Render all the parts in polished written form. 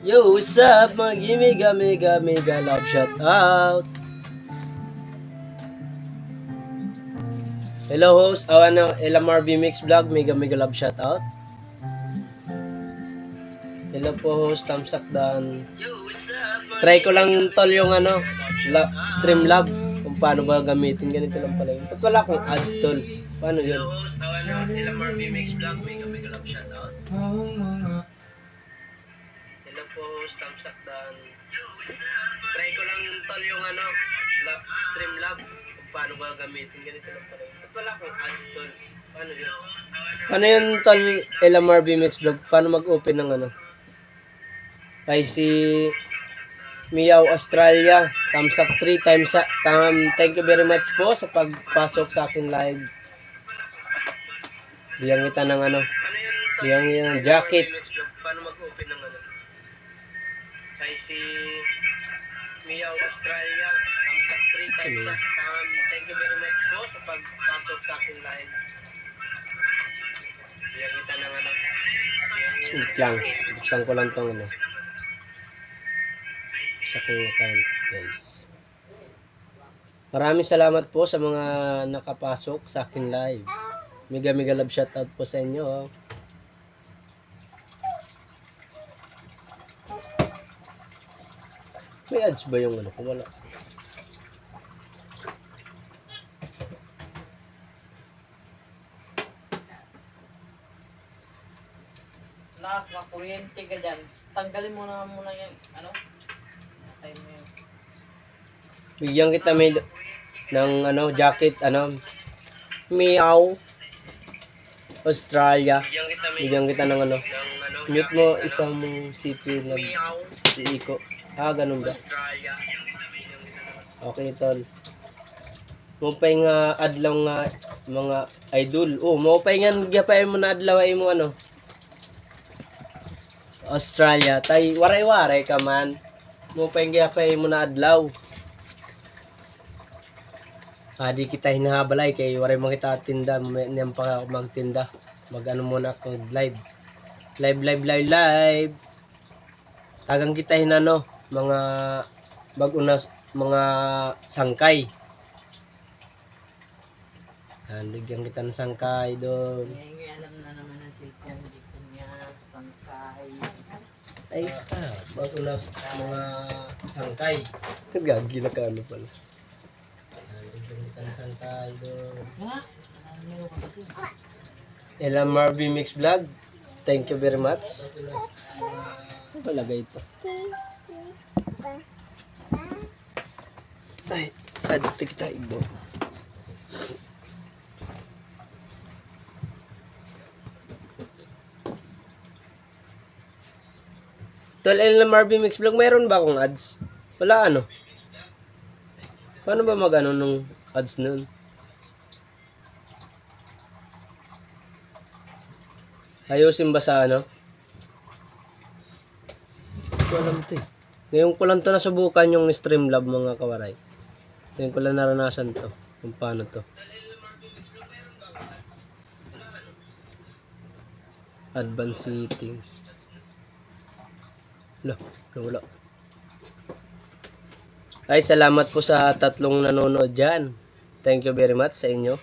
Yo, what's up mga mega mega mega love shout out. Hello host, LMR Mix Vlog, mega mega love shout out. Hello po host, thumbs up dan. Try ko lang tol yung Streamlab kung paano ba gamitin, ganito lang pala yun. Ba't wala akong ads tol? Paano yun? Hello host, LMR Mix Vlog, mega mega love shout out. Hello po host, thumbs up dan. Try ko lang tol yung Streamlab kung paano ba gamitin, ganito lang pala yun. Ba't wala akong ads tol? Paano yun? Ano yun tol, LMR Mix Vlog? Paano mag-open ng Ay si Miao Australia, thumbs up 3 times. Thank you very much po sa pagpasok sa akin live. Biyang kita ng biyang yung jacket. Paano mag-open ng Ay si Miao Australia, thumbs up 3 times. Thank you very much po sa pagpasok sa akin live. Biyang kita ng biyang buksan ko lang tong sa aking account guys. Maraming salamat po sa mga nakapasok sa akin live. Mega mega love shoutout po sa inyo. May ads ba yung kung wala? Kuryente ka dyan. Tanggalin mo na muna yung time mo yun. Bigyan kita ng jacket Meow Australia. Bigyan kita ng mute mo isang city na iiko. Ganun ba? Okay tol. Mupay nga adlaw nga mga idol. Mupay nga gyapay mo na adlaw ay mo Australia. Tay waray-waray ka man. Mupay gyapay mo na adlaw. Di kita hinahabalay kay waray mo kita tinda, niyang pa magtinda. Muna ako live. Live. Tagang kita mga bagunas mga sangkay. Bigyan kita ng sangkay doon. Alam na naman ang silkyan dito niya. Sangkay. Ay, bagunas mga sangkay. Gagi na ka pala. Bigyan kita ng sangkay doon. LMR Mix Vlog, thank you very much. Palagay ito. Ay, adto kita ibo. Tol, LMR Mix Vlog, mayroon ba akong ads? Wala Paano ba nung ads nun? Ayusin ba sa Hindi ko alam ito eh. Ngayon ko lang ito nasubukan yung Streamlab mga kawaray. Ngayon ko lang naranasan to. Kung paano to. Advanced settings. Wala. Ay, salamat po sa 3 nanonood dyan. Thank you very much sa inyo.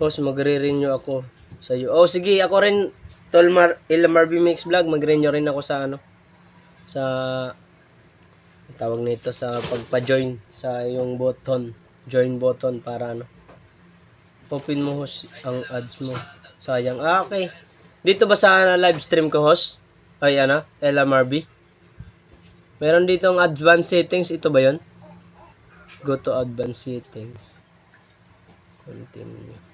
Tapos magre-renew ako sa iyo. Sige, ako rin LMR Mix Vlog, magre-renew rin ako sa sa tawag nito sa pagpa-join sa yung button, join button para open mo host ang ads mo. Sayang. Okay. Dito ba sa live stream ko host? Ay LMRB. Meron dito ang advanced settings, ito ba 'yon? Go to advanced settings. Continue.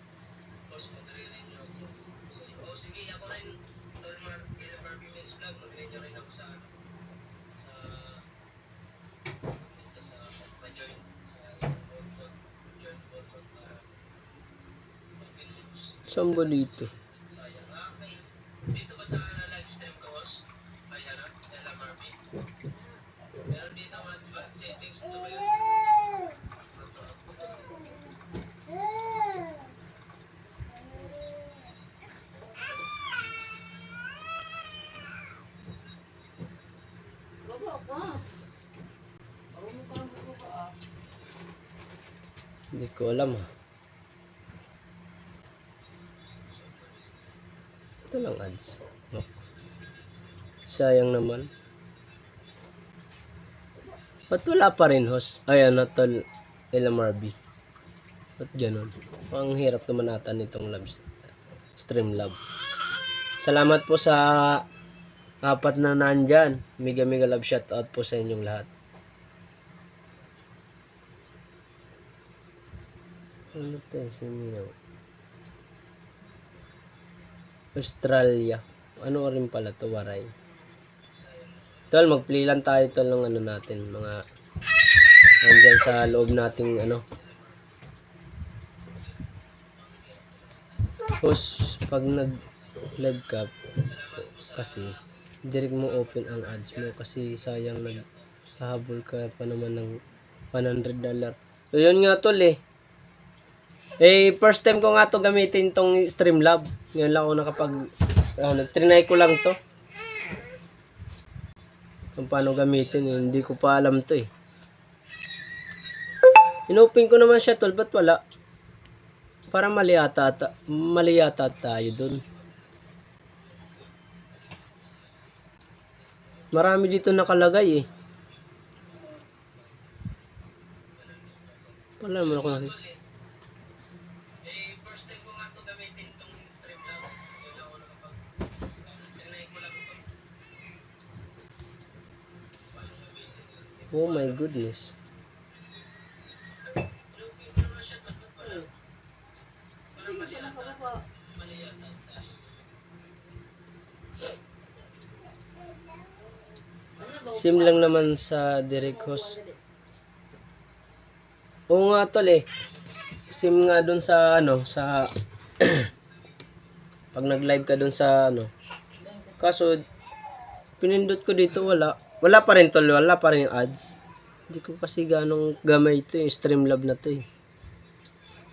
Saan ba dito? Dito ba sa live stream ko host? Ayan LMRB. Meron dito ang advanced settings. Ito ba yun? Hindi ko alam ha. Ito lang ads. No. Sayang naman. Ba't wala pa rin host? Ayan na tol. LMRB. Ba't ganun? Ang hirap naman ata nitong Streamlab. Salamat po sa apat na nandyan. Mega love shoutout po sa inyong lahat. Ano to? Sino? Australia. Ano rin pala to? Waray. Tol, mag-play lang tayo tol ng ano natin. Mga nandyan sa loob nating ano. Tapos, pag nag-live ka, kasi, direct mo open ang ads mo kasi sayang naghahabol ka pa naman ng $100. So, yun nga tol eh. First time ko nga to gamitin tong Streamlab. Ngayon lang ako nag-trinay ko lang to. Kung paano gamitin, hindi ko pa alam to eh. Inopen ko naman siya tol, ba't wala? Parang mali yata tayo dun. Marami dito nakalagay eh. Wala naman ako nakita. Oh my goodness. Sim lang naman sa direct host. Oo nga tol eh. Sim nga dun sa ano, sa pag nag-live ka dun sa ano. Kaso pinindot ko dito wala. Wala pa rin tol, wala pa rin yung ads. Hindi ko kasi ganong gamay ito yung Streamlab na to eh.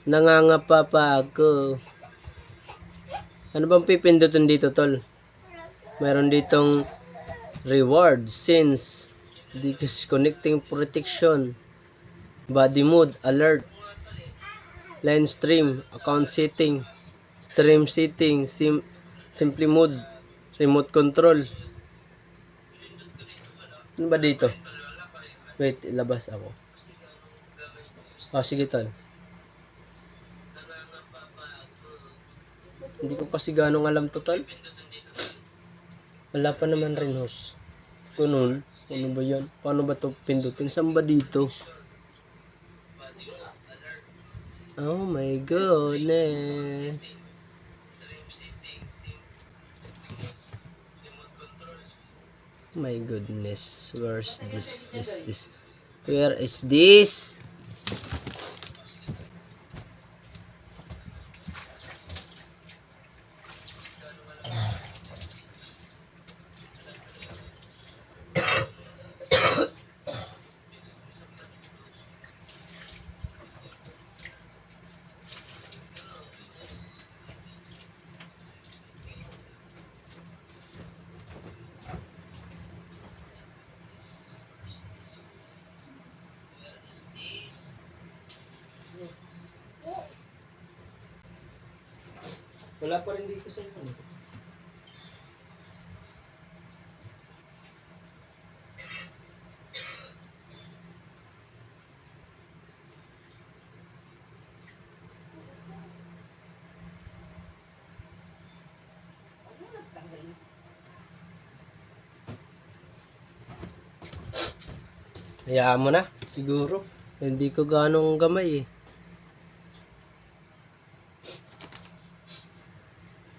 Nangangapa pa ako. Ano bang pipindutin dito tol? Meron ditong reward, scenes, disconnecting protection, body mode, alert, line stream, account setting, stream setting, simply mode, remote control. Ano ba dito? Wait, ilabas ako. Sige tol. Hindi ko kasi ganong alam to tol. Wala pa naman rin host. Kunun, ano ba yan? Paano ba to pindutin? Saan ba dito? Oh my goodness. My goodness. Where's this? Where is this? Wala pa rin dito sa ano. Hayaan mo na, siguro. Hindi ko ganong gamay eh.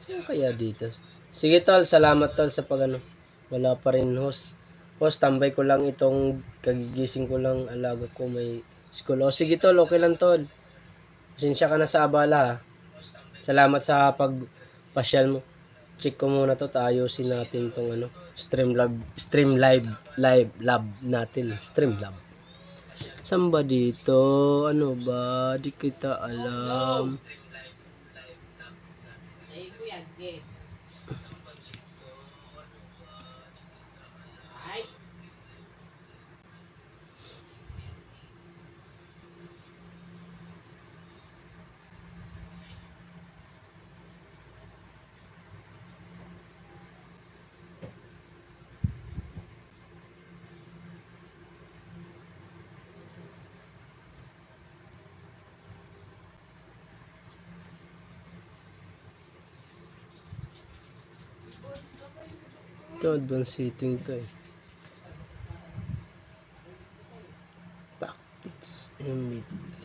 Saan kaya dito? Sige tol, salamat tol sa pag ano. Wala pa rin host. Host, tambay ko lang itong kagigising ko lang alaga ko may school. O sige tol, okay lang tol. Pasensya ka na sa abala ha. Salamat sa pagpasyal mo. Check ko muna to, ayusin natin tong ano, Streamlab natin, Streamlab. Saan ba dito? Ano ba? Di kita alam. Ito, advanced setting to eh. Backpits immediately.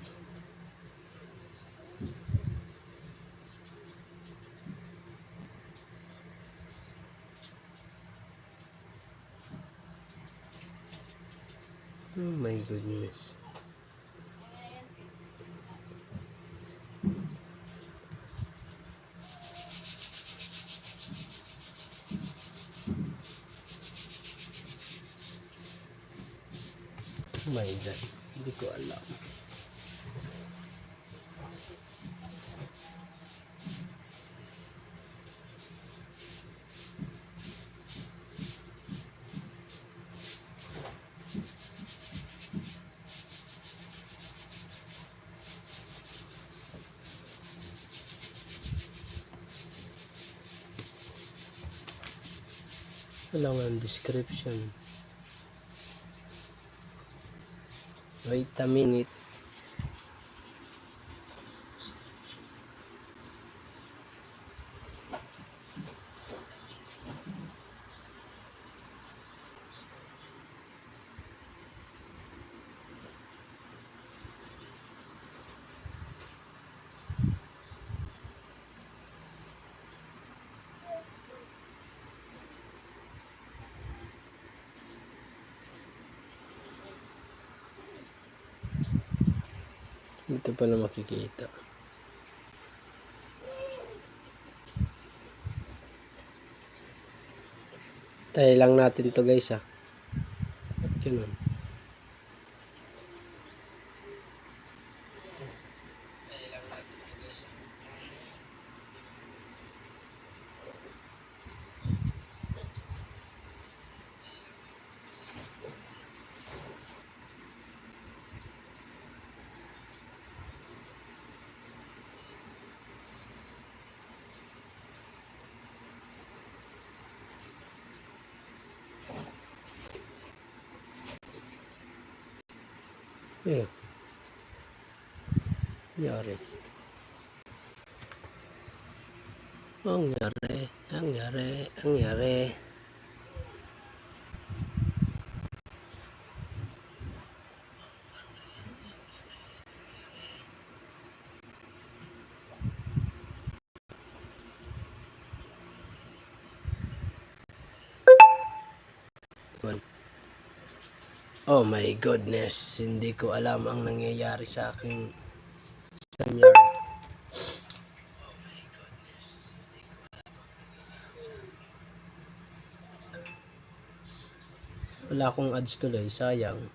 Oh my goodness. Oh my God. Hindi ko alam. Wala nga ang description. Wait a minute. Dito pala makikita. Try lang natin to guys ah. Ganun. Eh. Nangyari. Ang nangyari. Oh my goodness, hindi ko alam ang nangyayari sa aking StreamYard. Wala akong ads tuloy, sayang.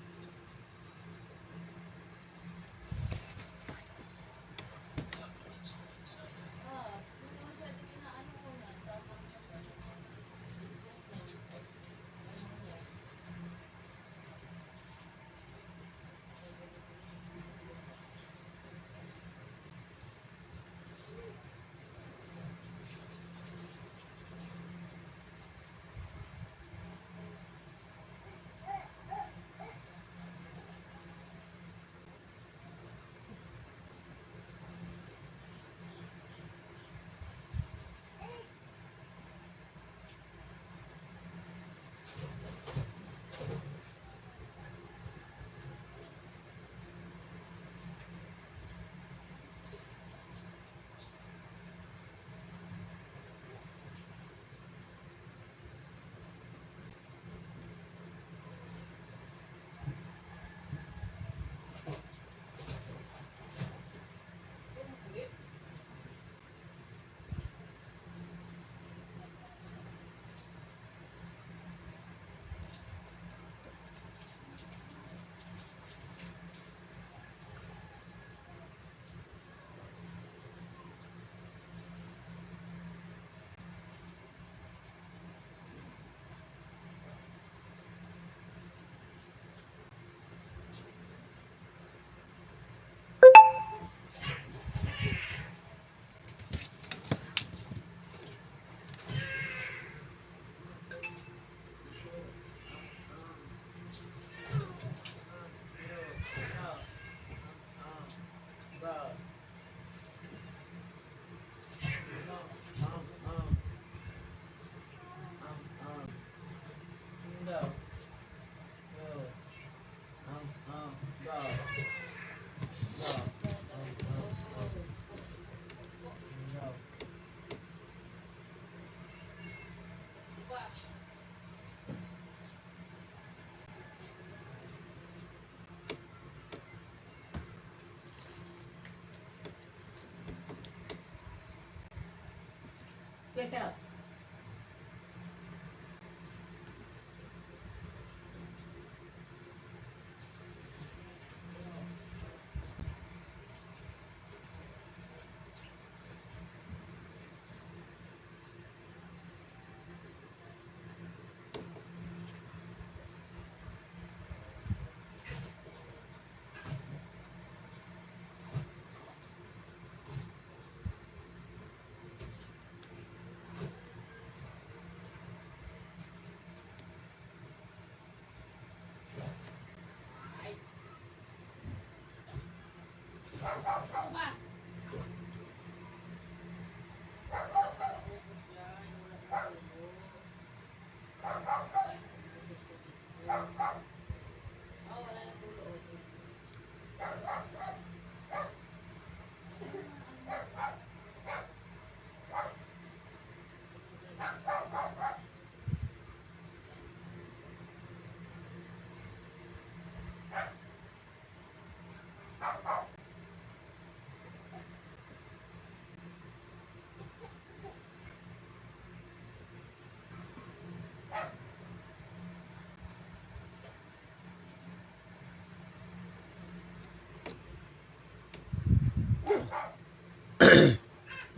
wake up.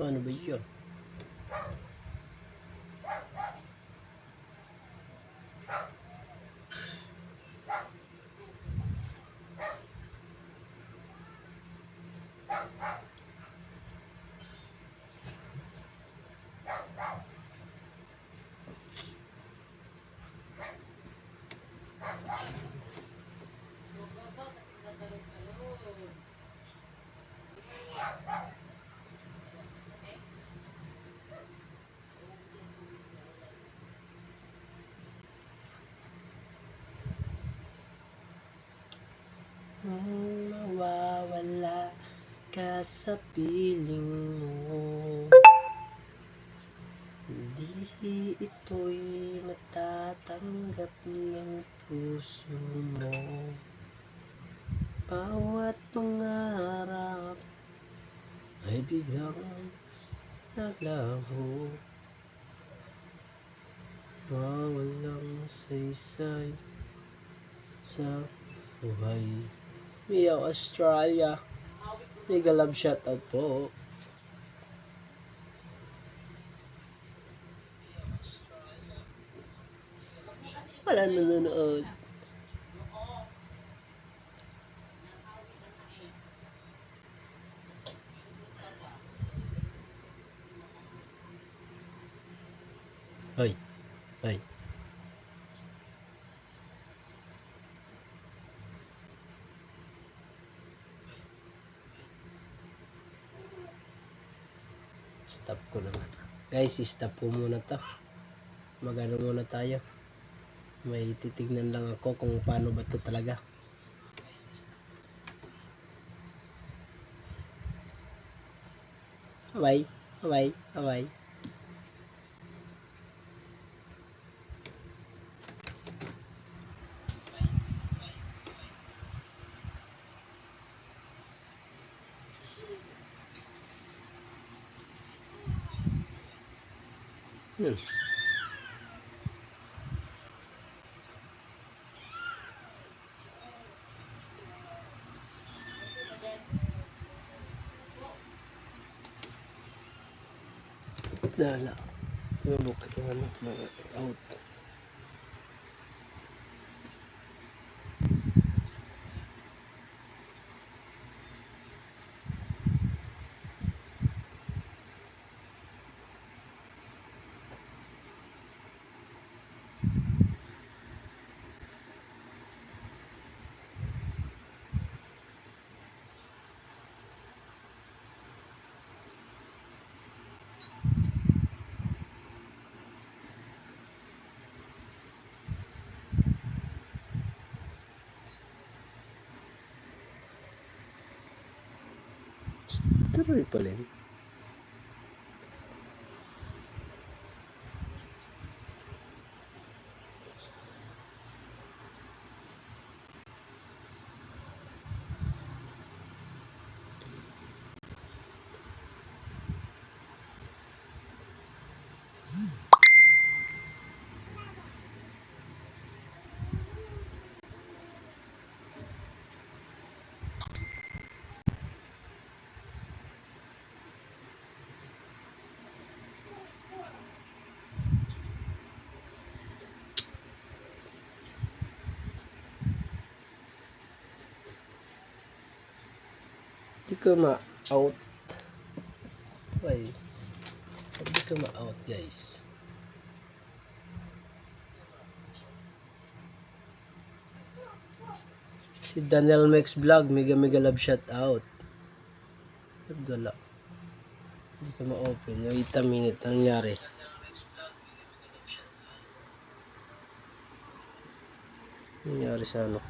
Ano ba yun? Kung mawawala ka sa piling mo, hindi ito'y matatanggap ng puso mo. Bawat pangarap ay biglang naglaho, mawalang saysay sa buhay. Mia Australia, mega love shoutout po. Wala nanonood. Hoy, hoy. Stop ko na nga. Guys, stop ko muna to. Magano muna tayo. May titignan lang ako kung paano ba to talaga. Bye. Bye. Bye. Dala. Mabuk ano, out. Tuloy pa rin. ko ma-out. Why? Hindi ko ma-out, guys. Si Daniel Max Vlog, mega love shout out. Ba't wala? Hindi ko ma-open. Wait a minute, anong nangyari? Anong nangyari sa ano?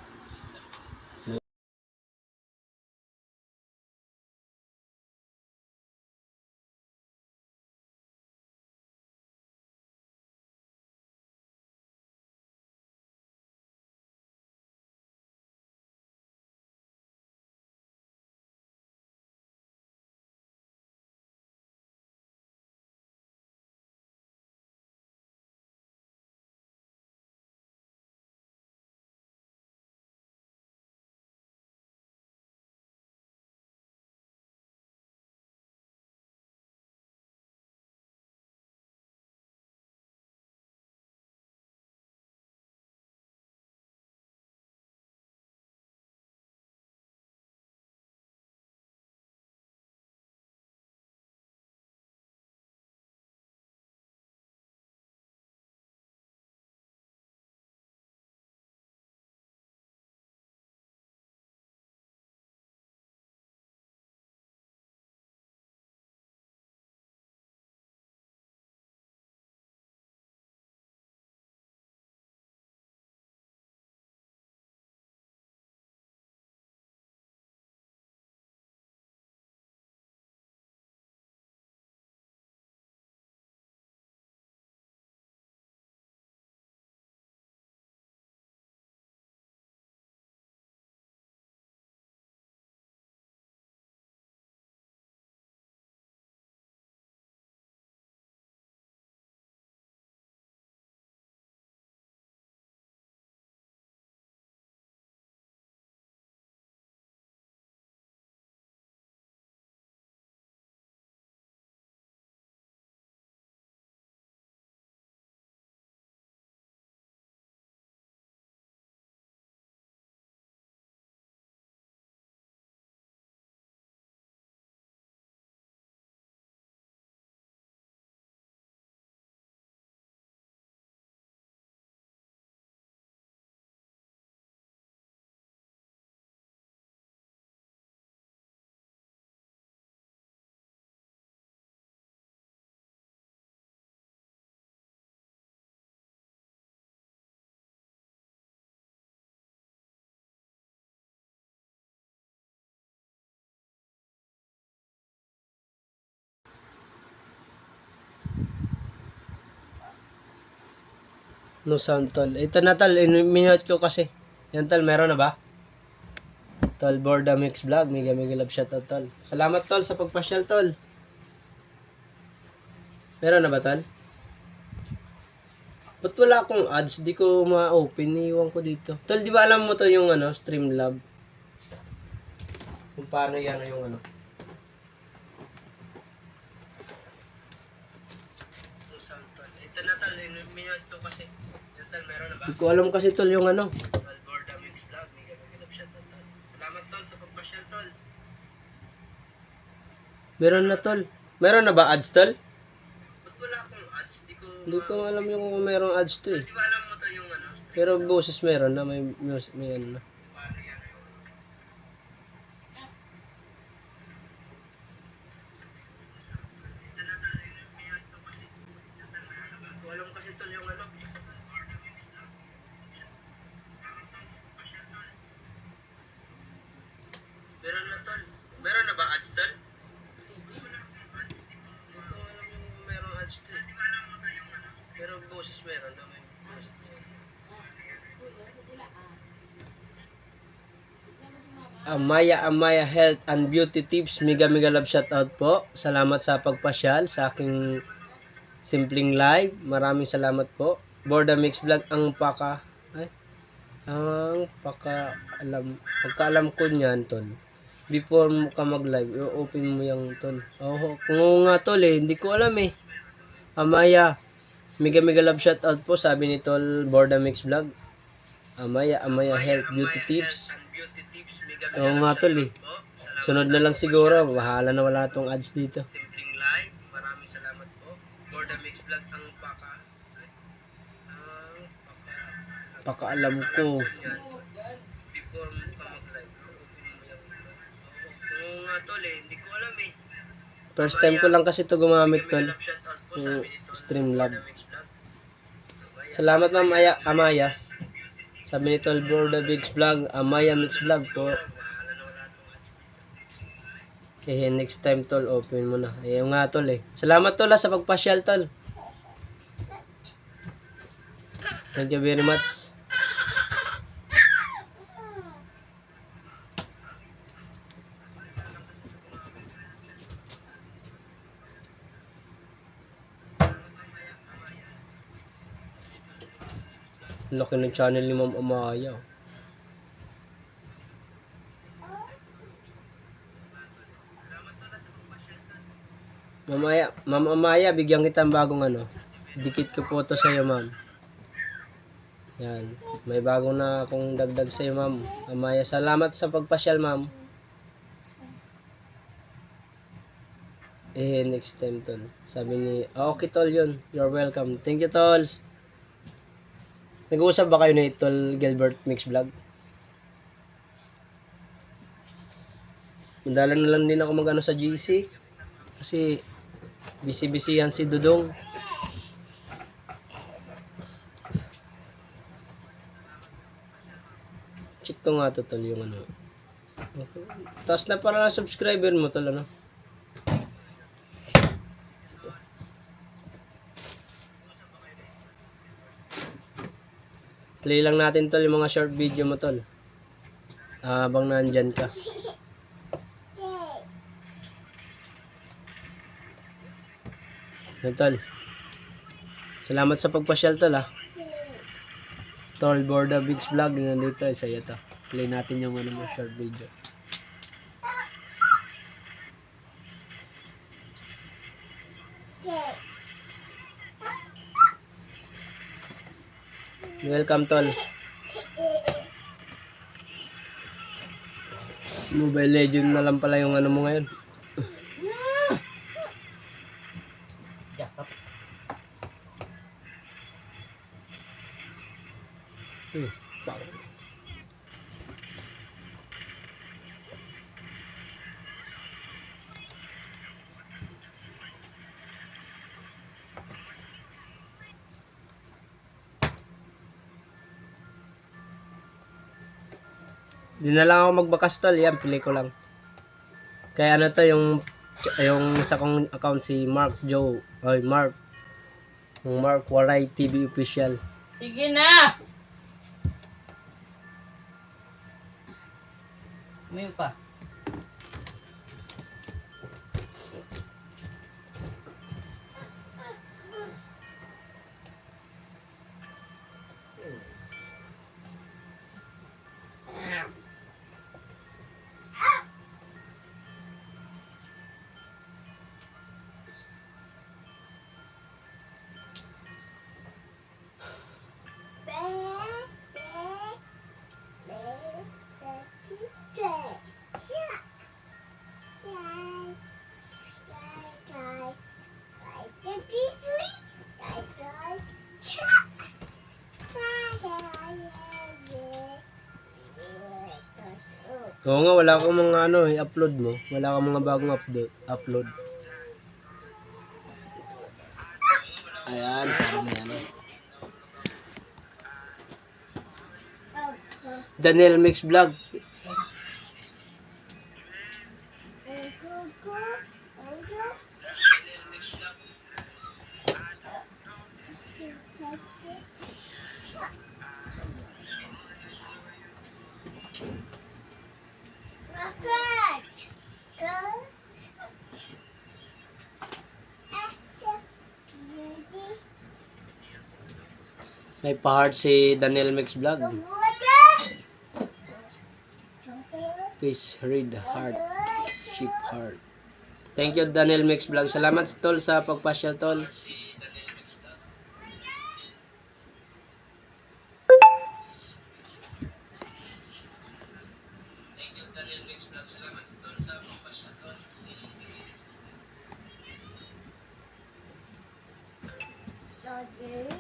No sound, tol. Ito na, tol. In-minute ko kasi. Yan, tol. Meron na ba? Tol, Borda Mix Vlog. Mega love shout out, tol. Salamat, tol, sa pagpasyal, tol. Meron na ba, tol? Ba't wala akong ads? Di ko ma-open. Iiwan ko dito. Tol, di ba alam mo to yung ano, Streamlab? Kung paano yan yung ano. No sound, tol. Ito na, tol. In-minute ko kasi. Yan, tol. Meron na ba? Di ko alam kasi, tol, yung ano. Tol, Borda Mix Vlog. Mega love shout out, tol. Salamat, tol, sa pagpasyal, tol. Meron na, tol. Meron na ba ads, tol? Ba't wala akong ads? Hindi ko alam yung kung merong ads to eh. Di ba alam mo to yung ano? Pero boses meron na, may ano na. Hindi ko alam kasi tol yung ano. Meron na, tol. Meron na ba ads, tol? Hindi ko alam yung merong ads to eh. Pero boses meron na, may boses meron. Amaya Health and Beauty Tips, mega love shout out po. Salamat sa pagpasyal sa aking simpleng live. Maraming salamat po. Borda Mix Vlog ang pagkaalam ko niyan, tol. Before mo ka mag-live, i-open mo yung tol. Oh, kung nga tol eh, hindi ko alam eh. Amaya, mega love shout out po, sabi ni tol Borda Mix Vlog. Amaya Health Beauty Tips. Oo nga tol eh. Sunod na lang siguro. Bahala na wala tong ads dito. Simpleng live. Maraming salamat po. For the mix vlog ang pakaalam ko. Before mo ka mag-live. Oo nga tol eh. Hindi ko alam eh. First time ko lang kasi ito gumamit tol. Yung Streamlab. Salamat ma'am Amaya. Sabi ni Tol Borda Mix Vlog, Amaya Mix Vlog po. Okay, next time tol, open mo na. Ayun nga tol eh. Salamat tol sa pagpasyal tol. Thank you very much. Laki ng channel ni Ma'am Amaya. Ma'am Amaya, bigyan kita ng bagong ano. Dikit ko po to sa iyo, ma'am. Yan. May bago na akong dagdag sa iyo, ma'am. Amaya, salamat sa pagpasyal, ma'am. Next time, tol. Sabi ni, okay, tol, yun. You're welcome. Thank you, tols. Nag-uusap ba kayo ni Tol Gilbert Mix Vlog? Mandalan na lang din ako mag-ano sa GC. Kasi, busy-busy yan si Dudong. Check ko nga to, tol, yung ano. Okay. Taas na para subscriber mo, tol, ano. Play lang natin, tol, yung mga short video mo, tol. Habang nandyan ka. Tol. Salamat sa pagpasyal, tol, ha. Tol Borda Mix Vlog, nandito, isa ito. Play natin yung ano mo, short video. Welcome, tol. Mobile Legend na lang pala yung ano mo ngayon. Yakap. Di na lang ako magbakas, tol. Yan, pili ko lang. Kaya ano to, yung isa kong account si Mark Joe. Ay, Mark. Yung Mark Waray TV Official. Sige na! Umayo ka. Oo nga, wala kang mga ano, i-upload mo. Wala kang mga bagong upload. Ayan, parang may ano. Daniel Mix Vlog. May pa-heart si Daniel Mix Vlog. Please read heart. Ship heart. Thank you, Daniel Mix Vlog. Salamat, tol, sa pagpasyal, tol.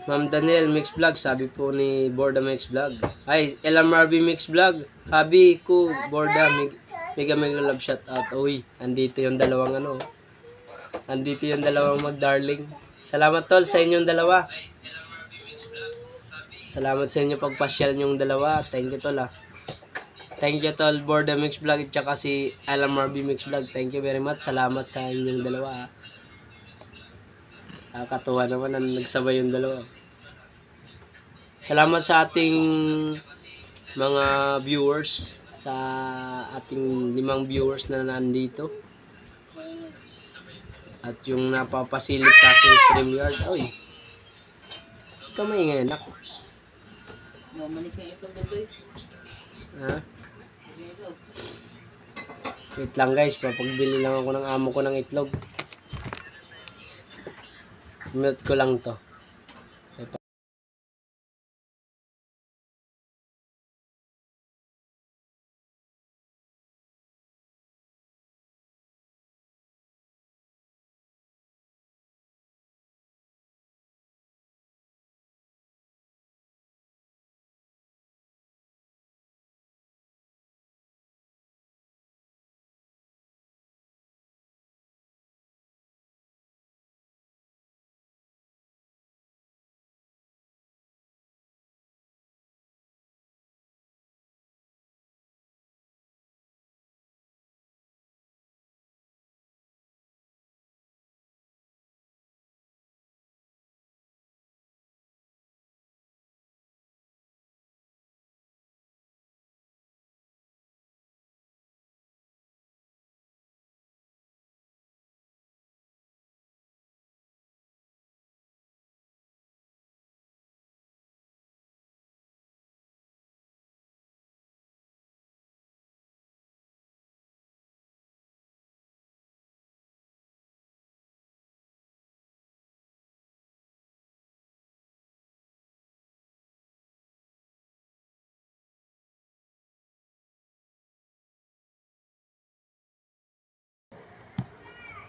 Ma'am Daniel Mix Vlog, sabi po ni Borda Mix Vlog. Ay, LMRB Mix Vlog. Habi ko, Borda, mega love shout out. Uy, andito yung dalawang ano. Andito yung dalawang mag-darling. Salamat tol sa inyong dalawa. Salamat sa inyo pagpasyal nyong dalawa. Thank you tol ah. Thank you tol Borda Mix Vlog at saka si LMRB Mix Vlog. Thank you very much. Salamat sa inyong dalawa. Katuwa naman na nagsabay yung dalawa. Salamat sa ating mga viewers, sa ating 5 viewers na nandito. At yung napapasilip sa aking StreamYard. Oy, kamay nga anak. Manik na itlog doon. Ha? Wait lang guys, papagbili lang ako ng amo ko ng itlog. Mute ko lang to.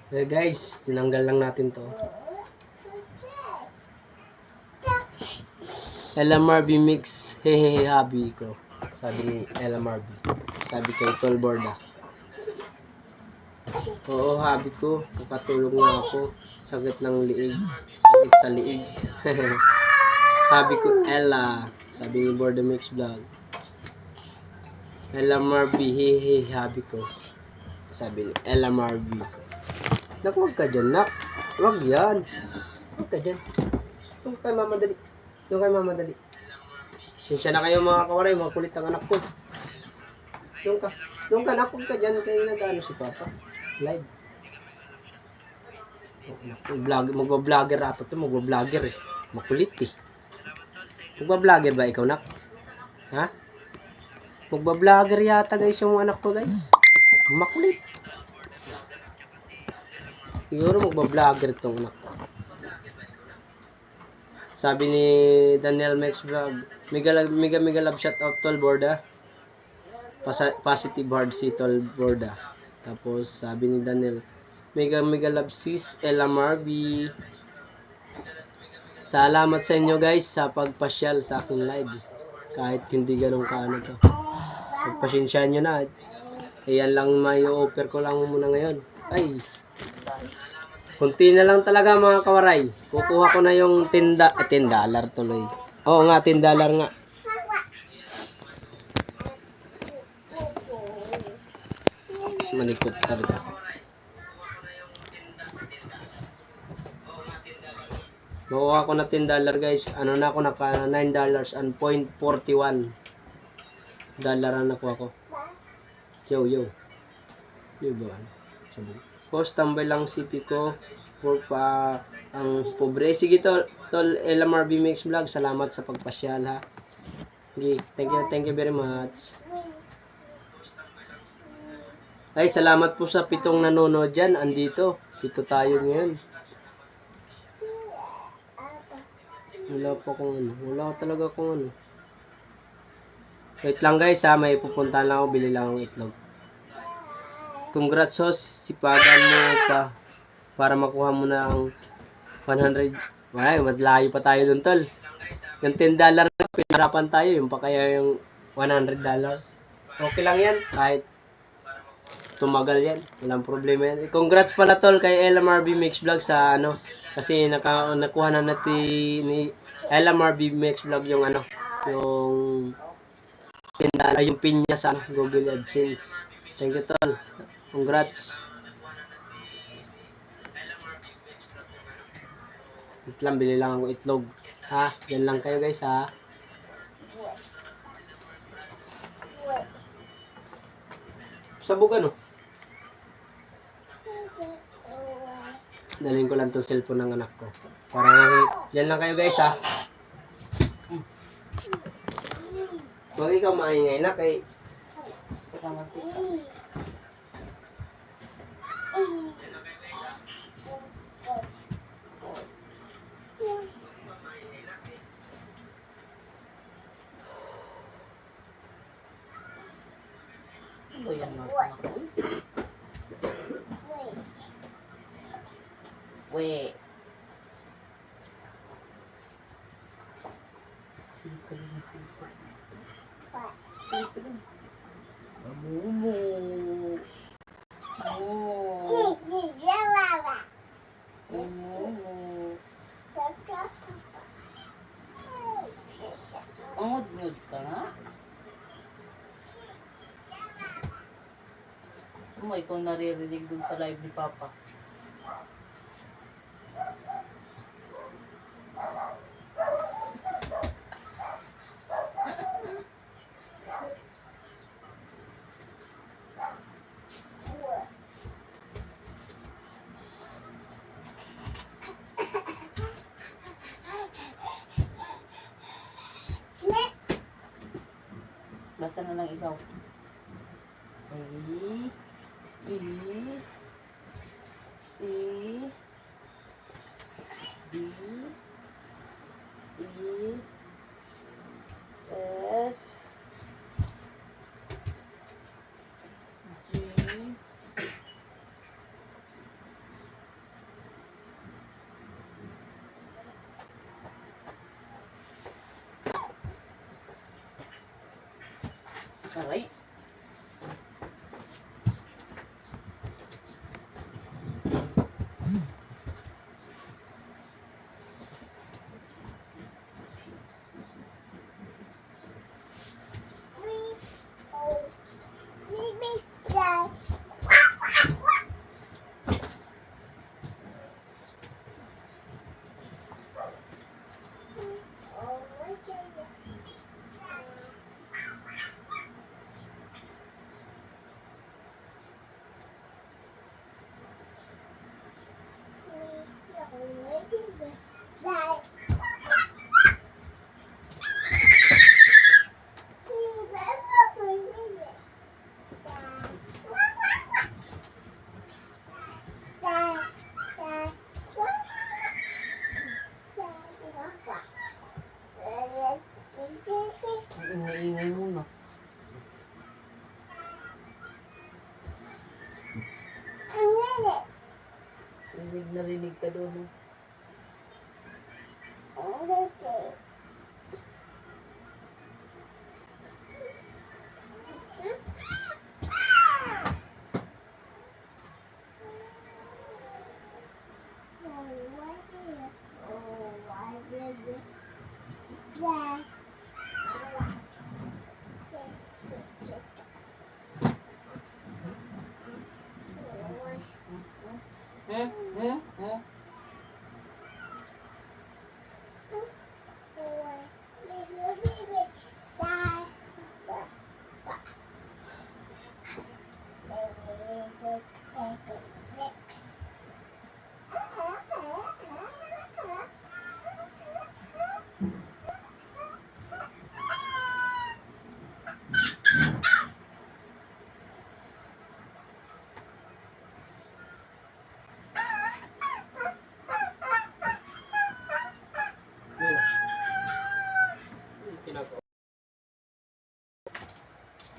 Okay guys, tinanggal lang natin to. LMRB Mix, hehehe habi ko. Sabi ni LMRB. Sabi kay Tol Borda. Oo, habi ko. Kapatulog na ako. Sakit ng liig. Sakit sa liig. Habi ko, Ella. Sabi ni Borda Mix Vlog. LMRB, hehehe habi ko. Sabi ni LMRB. Nak, huwag ka dyan, nak. Huwag yan. Huwag ka dyan. Huwag kayo mamadali. Huwag kayo mamadali. Sinsya na kayo mga kawaray, mga kulit ang anak ko. Huwag ka. Huwag ka, nak. Huwag ka dyan. Kayo nag-ano si Papa. Live. Magbablogger ata ito. Magbablogger eh. Makulit eh. Magbablogger ba ikaw, nak? Ha? Magbablogger yata guys yung anak ko guys. Makulit. Siguro magbablogger itong anak ko. Sabi ni Daniel Max Vlog, mega love shout out Tol Borda. Positive heart si Tol Borda. Tapos sabi ni Daniel, mega love sis LMRB. Salamat sa inyo guys sa pagpasyal sa aking live. Kahit hindi ganun kaano to. Pagpasyensyahan nyo na. Ayan lang may offer ko lang muna ngayon. Ay, kunti na lang talaga mga kawaray. Kukuha ko na yung $10 tuloy. Oo nga, $10 nga. Malikot talaga. Makuha ko na $10 guys. Ano na ako, naka $9 and $0.41 ang nakuha ko. Yo. Yo ba? Sabi. Post tambay lang CP ko for pa ang pobre. Sige tol LMRB Mix Vlog, salamat sa pagpasyal ha. Okay, thank you very much. Ay, salamat po sa 7 nanonood dyan. Andito, 7 tayo ngayon. Wala pa kung ano. Wala talaga kung ano. Wait lang guys ha, may pupuntahan lang ako, bili lang akong itlog. Congrats host, sipagan mo pa para makuha mo na ang 100 Ay, madlayo pa tayo dun, tol. Yung $10 na, pinarapan tayo. Yung pa kaya yung $100. Okay lang yan. Kahit tumagal yan. Walang problema yan. Congrats pala, tol, kay LMRB Mix Vlog sa ano. Kasi nakuha na natin ni LMRB Mix Vlog yung ano. Yung $10, yung pin niya sa Google AdSense. Thank you, tol. Congrats. Wait lang, bili lang ako itlog. Ha? Yan lang kayo guys ha. Sabog ano? Dalhin ko lang tong cellphone ng anak ko. Yan lang kayo guys ha. Huwag ikaw maingay na kay... Teka, mantika. Ano yan, anak ko? Wait. Sikal na sikal. Sikal na. Amumu. Angod-ngod ka nga? Mo, ikaw naririnig dun sa live ni Papa. Basta na lang ikaw. A, B, C, D, E, F, G, aray. Ingay muna. Narinig ka doon.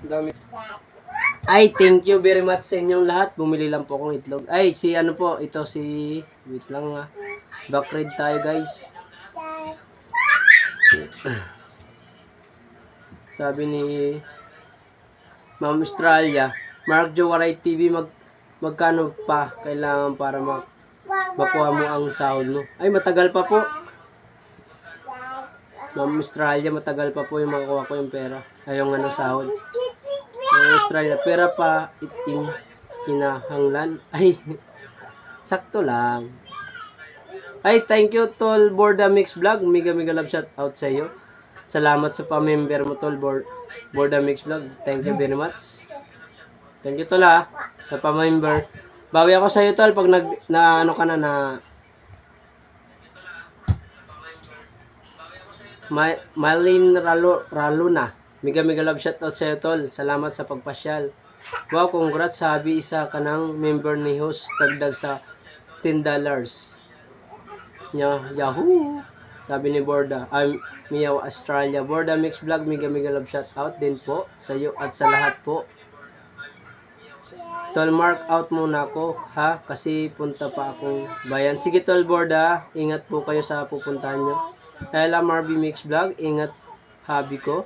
Dami. Ay, thank you very much sa inyong lahat. Bumili lang po akong itlog. Ay, si ano po, ito si... Wait lang ha. Back ride tayo guys. Sabi ni Ma'am Australia, Mark Jowaray TV, magkano pa kailangan para makuha mo ang sahod mo? Ay, matagal pa po. Ma'am Australia, matagal pa po yung makuha ko yung pera. Ay, yung ano, sahod. Ma'am Australia, pera pa iting kinahanglan. Ay, sakto lang. Ay, thank you, Tol Borda Mix Vlog. Mega love shout out sa iyo. Salamat sa pa-member mo, Tol Borda Mix Vlog. Thank you very much. Thank you, Tol, ha, sa pa-member. Bawi ako sa iyo, Tol, pag ano ka na Marlene Raluna. Mega love shout out sa iyo, Tol. Salamat sa pagpasyal. Wow, congrats, sabi isa ka ng member ni host. Dagdag sa $10. Yahoo! Sabi ni Borda. Miyaw Australia. Borda Mix Vlog. Mega love shout out din po sa iyo at sa lahat po. Tol, mark out muna ako, ha? Kasi punta pa akong bayan. Sige, Tol Borda. Ingat po kayo sa pupuntahan nyo. Ella Marby Mix Vlog, ingat habi ko.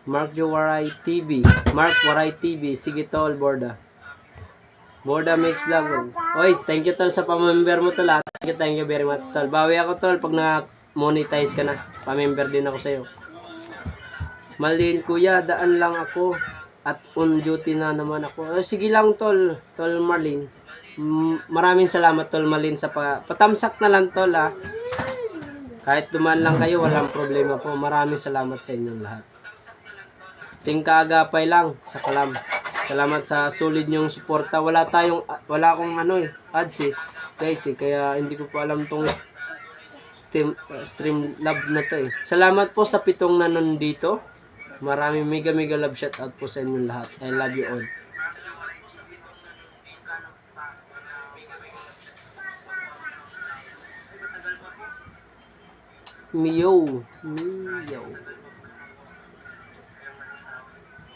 Mark Waray TV. Mark Waray TV. Sige, Tol Borda. Borda Mix Vlog. Oy, thank you, Tol, sa pamember mo, Tol. Thank you very much, Tol. Bawi ako, Tol, pag na-monetize ka na. Pamember din ako sa'yo. Malin, kuya, daan lang ako. At on duty na naman ako. Sige lang, Tol. Tol Marlin. Maraming salamat, Tol Marlin, sa patamsak na lang, Tol, ha. Kahit duman lang kayo, walang problema po. Maraming salamat sa inyong lahat. Kaagapay lang sa Kalam. Salamat sa solid nyong suporta. Wala akong ads guys kaya hindi ko pa alam tong stream love na to eh. Salamat po sa 7 na nandito. Maraming mega love shout out po sa inyong lahat. I love you all.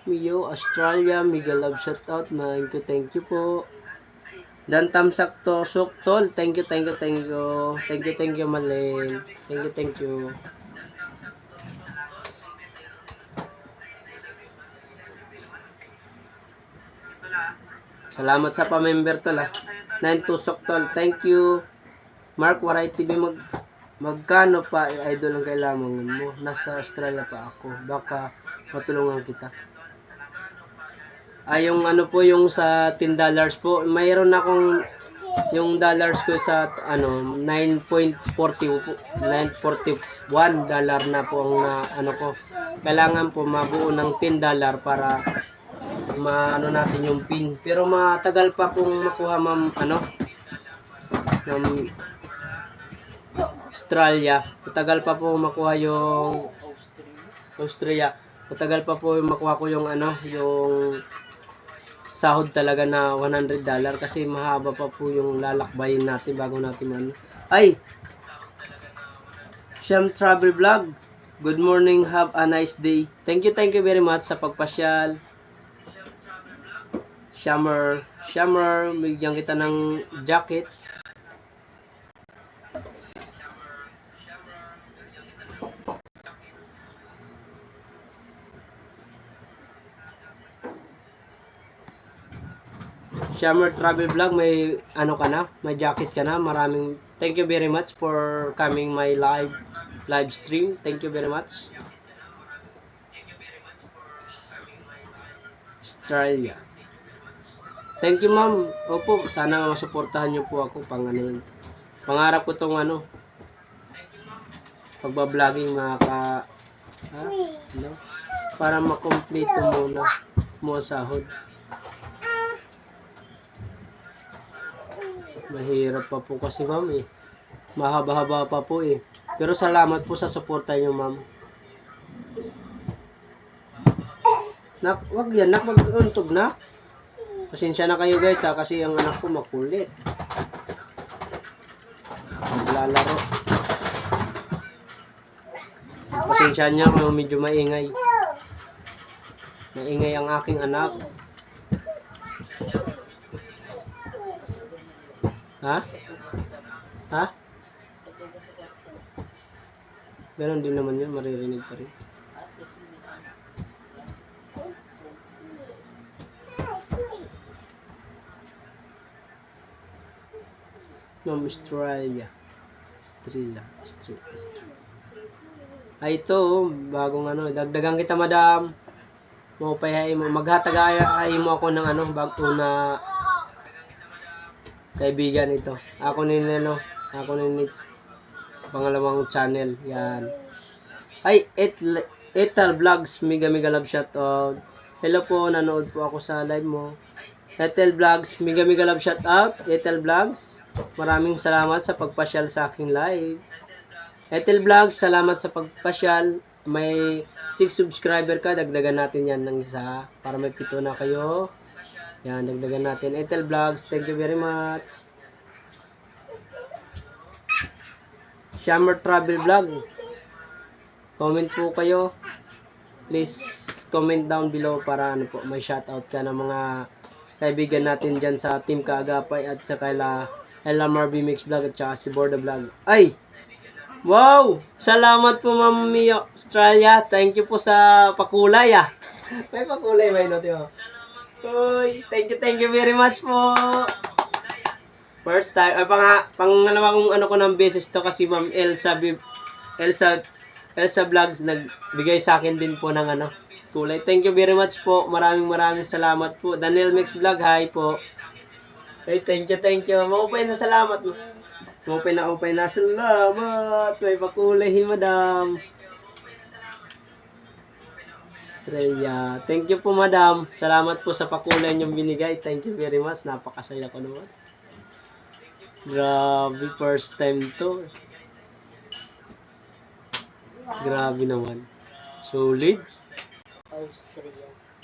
Mio Australia, mega love shout out. Thank you po. Dan tamsak to sok, Tol. Thank you Malin. Thank you. Salamat sa pa-member, Tol, ha. 9 tusok, Tol. Thank you. Mark Waray TV, magkano pa idol ang kailangan mo? Nasa Australia pa ako. Baka matulungan kita. Yung ano po, yung sa $10 po. Mayroon akong yung dollars ko sa $9.41 na po ang ko. Kailangan po mabuo ng $10 para natin yung pin. Pero matagal pa pong makuha, ma'am, ng Australia. Matagal pa po makuha yung Austria. Matagal pa po makuha ko yung yung sahod talaga na $100 kasi mahaba pa po yung lalakbayin natin bago natin Ay! Sham Travel Vlog. Good morning, have a nice day. Thank you very much sa pagpasyal. Shammer, bigyan kita ng jacket. Shammer Travel Vlog, may ka na, may jacket ka na. Maraming thank you very much for coming my live stream. Thank you very much. Australia. Thank you, ma'am. Opo, sana masuportahan niyo po ako pangarap ko tong pagba-vlogging para makompleto muna mo sahod. Mahirap pa po kasi, ma'am, eh. Mahaba-haba pa po, eh. Pero salamat po sa suporta niyo, ma'am. Wag yan, mag-untog na. Pasensya na kayo, guys, ha, kasi ang anak ko makulit. Lalaro. Pasensya niya kung medyo maingay. Maingay ang aking anak. Ha? Ha? Patugas sa kwarto. Ganon din naman yun, maririnig pa rin. At least hindi ano. Ma'am Australia. Australia. Ay, ito, oh, bagong ano, dagdagan kita, madam. Maupay mo, maghatagay mo ako ng ano, bago na kaibigan ito. Ako ni pangalawang channel, yan. Ay, Etal Vlogs, mega love shout out. Hello po, nanood po ako sa live mo. Etel Vlogs, mega love shout out. Etel Vlogs, maraming salamat sa pagpasyal sa aking live. Etel Vlogs, salamat sa pagpasyal. May 6 subscriber ka, dagdagan natin yan ng isa para may 7 na kayo. Yan, dagdagan natin. Etel Vlogs, thank you very much. Shammer Travel Vlog, comment po kayo. Please comment down below para ano po, may shoutout ka ng mga kaibigan natin dyan sa Team Kaagapay at saka Ella Marby Mix Vlog at saka si Borda Vlog. Ay! Wow! Salamat po, Ma'am Mio Australia. Thank you po sa pakulay, ah. May pakulay ba yun, Tio? Uy, thank you very much po. First time, pangalawa kong ano ko ng beses to kasi Ma'am Elsa Vlogs nagbigay sa akin din po ng ano, kulay. Thank you very much po. Maraming salamat po. Daniel Mix Vlog, hi po. Hey, thank you. Maupay na salamat. Upay na. Salamat. May pakulay, madam. Australia. Thank you po, madam. Salamat po sa pakulay niyong binigay. Thank you very much. Napakasaya ko naman. Grabe, first time to. Grabe naman. Solid.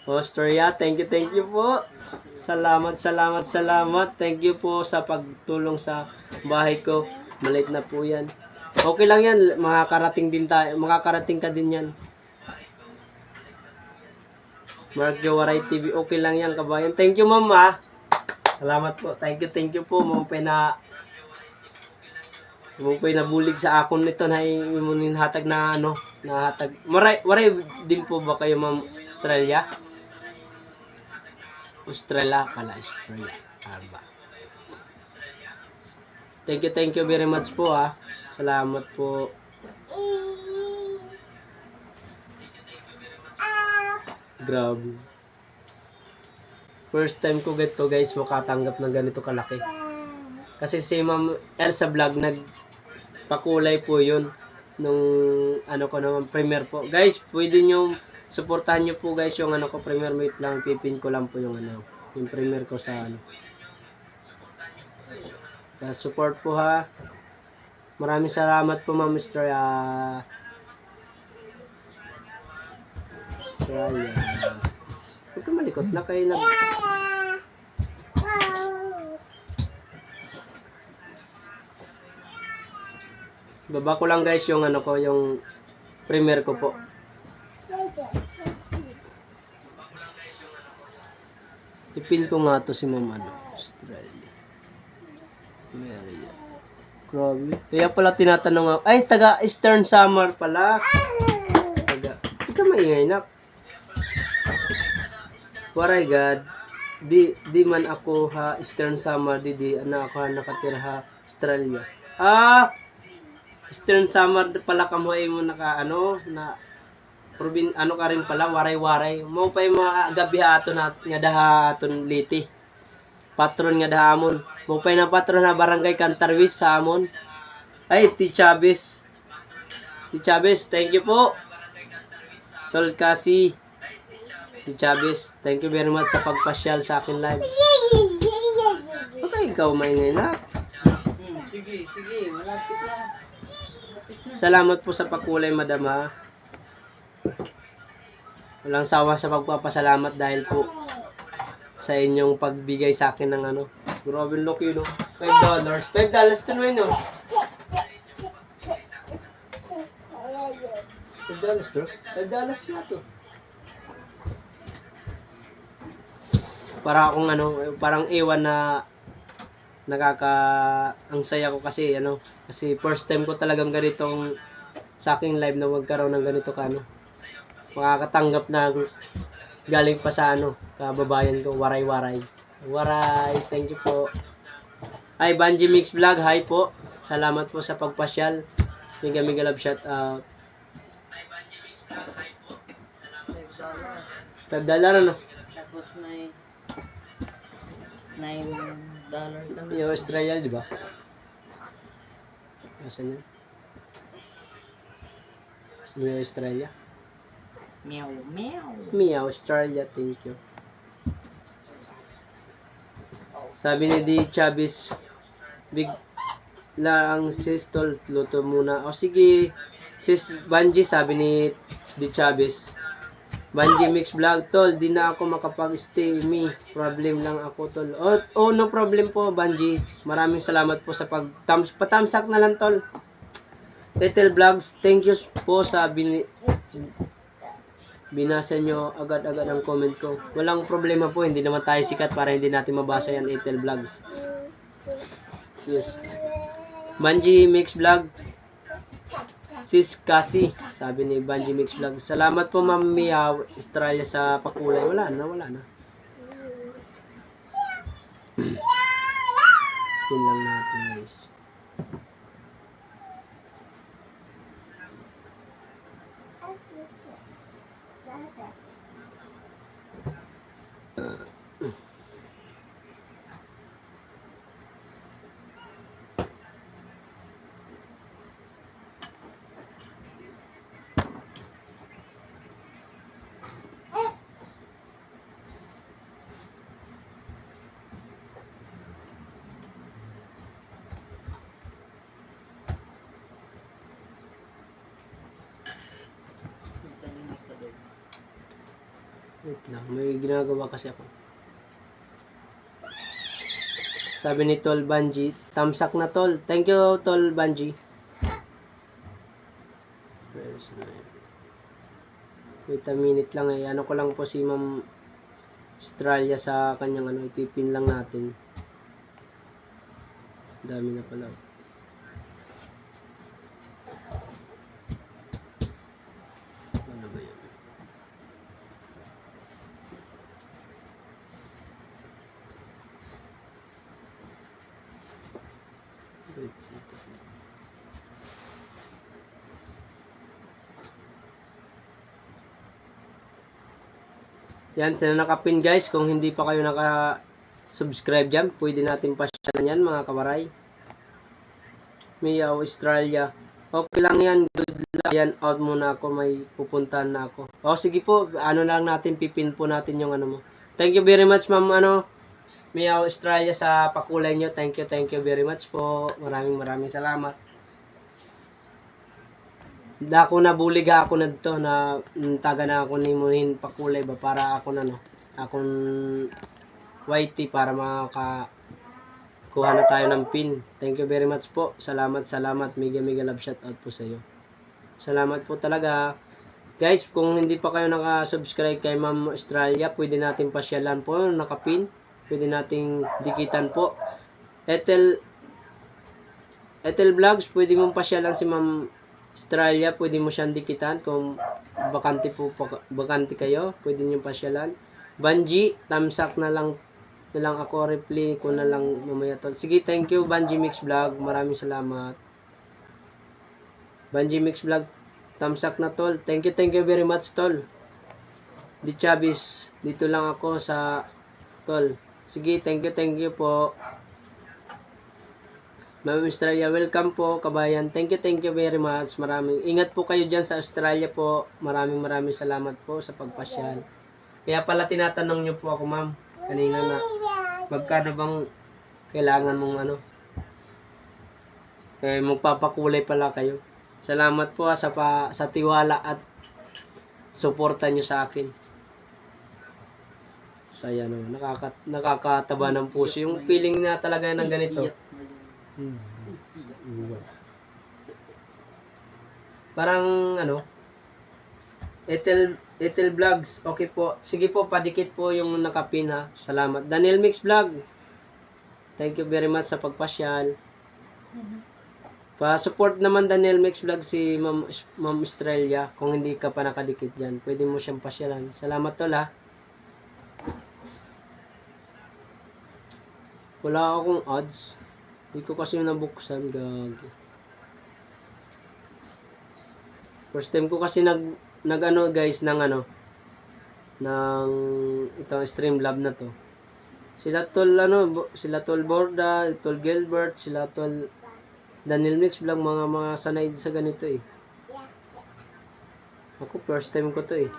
Austria, thank you po. Salamat. Thank you po sa pagtulong sa bahay ko. Maliit na po yan. Okay lang yan. Makakarating ka din yan. Mark Jowaray TV. Okay lang yan, kabayan. Thank you, ma'am, ha. Salamat po. Thank you po. Mupay na bulig sa akon nito na imunin hatag na ano. Nahatag. Waray din po ba kayo, ma'am Australia? Australia. Arba. Thank you very much po, ha. Salamat po. Grabe. First time ko ganito, guys, makatanggap ng ganito kalaki. Kasi si Ma'am Elsa Vlog nagpakulay po yun nung ano ko naman premiere po. Guys, pwede nyo suportahan nyo po, guys, yung ano ko premiere. Wait lang, pipin ko lang po yung ano, yung premiere ko sa ano. Support po, ha. Maraming salamat po, Ma'am Australia. Huwag ka malikot na kayo na. Baba ko lang, guys, yung ano ko, yung premiere ko po. Ipin ko nga to si Ma'am Australia. Maria. Grabe. Kaya pala tinatanong ako. Ay, taga Eastern Summer pala. Hindi ka maingay, nak. Waray, God. Di man ako ha Eastern Summer. Di ako ha nakatira ha Australia. Eastern Summer pala kamuhay mo naka ano na ano ka rin pala, waray. Mo pa yung mga gabi ato na nga daha aton liti. Patron nga daha amon. Mo pa na patron na barangay Cantarwis sa amon. Ay, T. Chavez, thank you po. Tol Kasi, T. Chavez, thank you very much sa pagpasyal sa akin live. Okay, ikaw maingay na. Sige, malapit na. Salamat po sa pakulay, madam, ha. Walang sawa sa pagpapasalamat dahil po sa inyong pagbigay sa akin ng ano. Grabe laki, no? $5. $5 to no, no? $5 to? $5 na to. Para akong ano, parang iwan na ang saya ko kasi kasi first time ko talagang ganitong sa aking live na magkaroon ng ganito makakatanggap na galing pa sa kababayan ko, waray, thank you po. Hi, Banji Mix Vlog, hi po, salamat po sa pagpasyal, mega love shout out. $5. $5 Tapos may $9 lang. yung Australia, di ba? Asan yun? Yung Australia? Meow, meow. Mia, Australia, thank you. Sabi ni Di Chavez, big lang sis tol, luto muna. O sige, sis Banji, sabi ni Di Chavez. Banji Mix Vlog, tol, di na ako makapag-stay, problem lang ako, tol. Oh, no problem po, Banji. Maraming salamat po sa patamsak na lang, tol. Little Vlogs, thank you po sa binasa nyo agad-agad ang comment ko. Walang problema po, hindi naman tayo sikat para hindi natin mabasa yan, Little Vlogs. Yes. Banji Mix Vlog, Sis Kasi, sabi ni Banji Mix Vlog. Salamat po, Ma'am Mia Australia sa pakulay. Wala na. Yun lang natin, guys. Wait lang, may ginagawa kasi ako. Sabi ni Tol Banji, tamsak na tol. Thank you, Tol Banji. Wait a minute lang eh. Ano ko lang po si Ma'am Australia sa kanyang ipipin lang natin. Dami na pala. Ano ba yun? Yan, sila nakapin guys. Kung hindi pa kayo naka-subscribe dyan, pwede natin pasyalan yan mga kawaray. Mia Australia. Okay lang yan. Good luck. Yan, out muna ako. May pupuntahan na ako. O sige po, lang natin, pipin po natin yung mo. Thank you very much ma'am, Mia Australia sa pakulay nyo. Thank you very much po. Maraming salamat. Dako na buliga ako na dito na taga na ako ni Muhin pakulay ba para ako akong whitey para kuha na tayo ng pin. Thank you very much po. Salamat. Mega love shout out po sa iyo. Salamat po talaga. Guys, kung hindi pa kayo naka-subscribe kay Ma'am Australia, pwede natin pasyalan po, nakapin. Pwede nating dikitan po. Ethel Vlogs, pwede mong pasyalan si Ma'am Australia, pwede mo siyang dikitan kung bakante kayo, pwede niyo pasyalan. Banji, tamsak na lang ako, reply ko na lang mamaya tol. Sige, thank you Banji Mix Vlog, maraming salamat. Banji Mix Vlog, tamsak na tol. Thank you very much tol. Di Chavez, dito lang ako sa tol. Sige, thank you po. Ma'am Australia, welcome po kabayan. Thank you very much. Ingat po kayo dyan sa Australia po. Maraming salamat po sa pagpasyal. Kaya pala tinatanong nyo po ako ma'am kanina na magkano bang kailangan mong magpapakulay pala kayo. Salamat po sa tiwala at suporta nyo sa akin. Saya nakakataba ng puso. Yung feeling na talaga ng ganito. Parang Ethel Vlogs, okay po. Sige po, padikit po yung nakapin ha. Salamat. Daniel Mix Vlog. Thank you very much sa pagpasyal. Pa-support naman Daniel Mix Vlog si Ma'am Estrella kung hindi ka pa nakadikit dyan. Pwede mo siyang pasyalan. Salamat tol ha. Wala akong ads. Hindi ko kasi nabuksan. Gagi. First time ko kasi nag ano guys ng ano ng itong Streamlab na to. Sila tol sila tol Borda, tol Gilbert, sila tol Daniel Mix Vlog, mga sanay sa ganito eh. Ako first time ko to eh.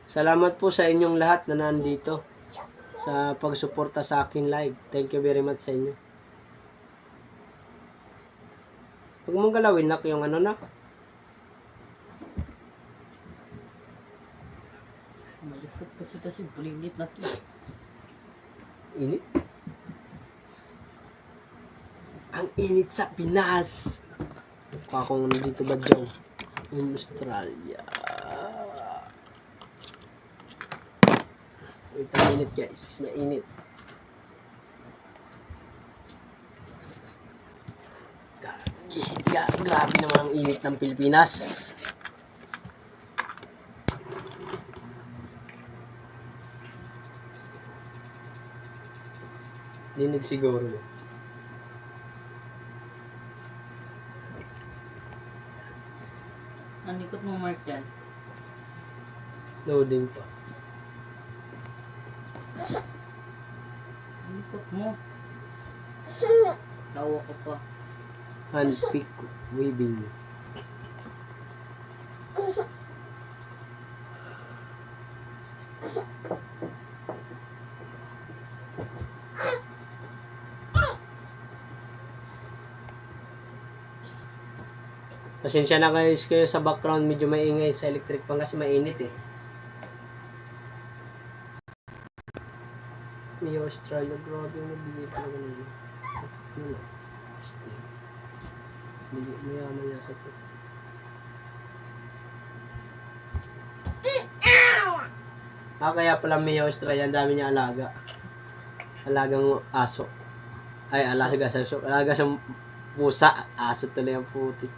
Salamat po sa inyong lahat na nandito sa pagsuporta sa akin live. Thank you very much sa inyo. Huwag mong galawin nak yung ano nak. Malifot kasi kasi bulinit na to. Init. Ang init sa Pinas. Mukha akong nandito ba dyan? In Australia. Wait a minute guys. Mainit. Grabe naman ang init ng Pilipinas. Dinig siguro. Ang likod mo, Mark, yan. Loading pa. Ang likod mo. Tawa ko pa. Handpick weaving. Pasensya na kayo sa background, medyo maingay sa electric pan kasi mainit eh. Mio Australia, grabe yung nabigay talaga nila. Ano? Stay. Mayaman yata ito. Kaya pala Mio Australia, ang dami niya alaga. Alagang aso. Ay, alaga sa aso. Alaga sa pusa. Aso tuloy ang puti.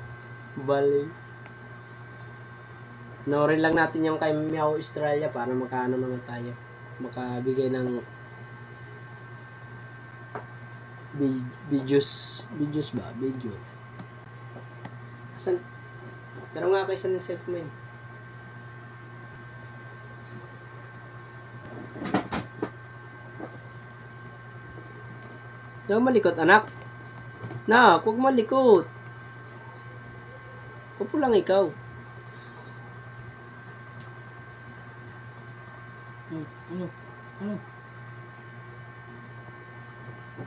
Balik. Noorin lang natin yung kay Meow Australia para makaano naman tayo. Makabigay ng videos ba? Video. Asan? Pero nga kayo saan yung self-made? Huwag malikot anak. Na, huwag malikot. Upo lang ikaw. Ano?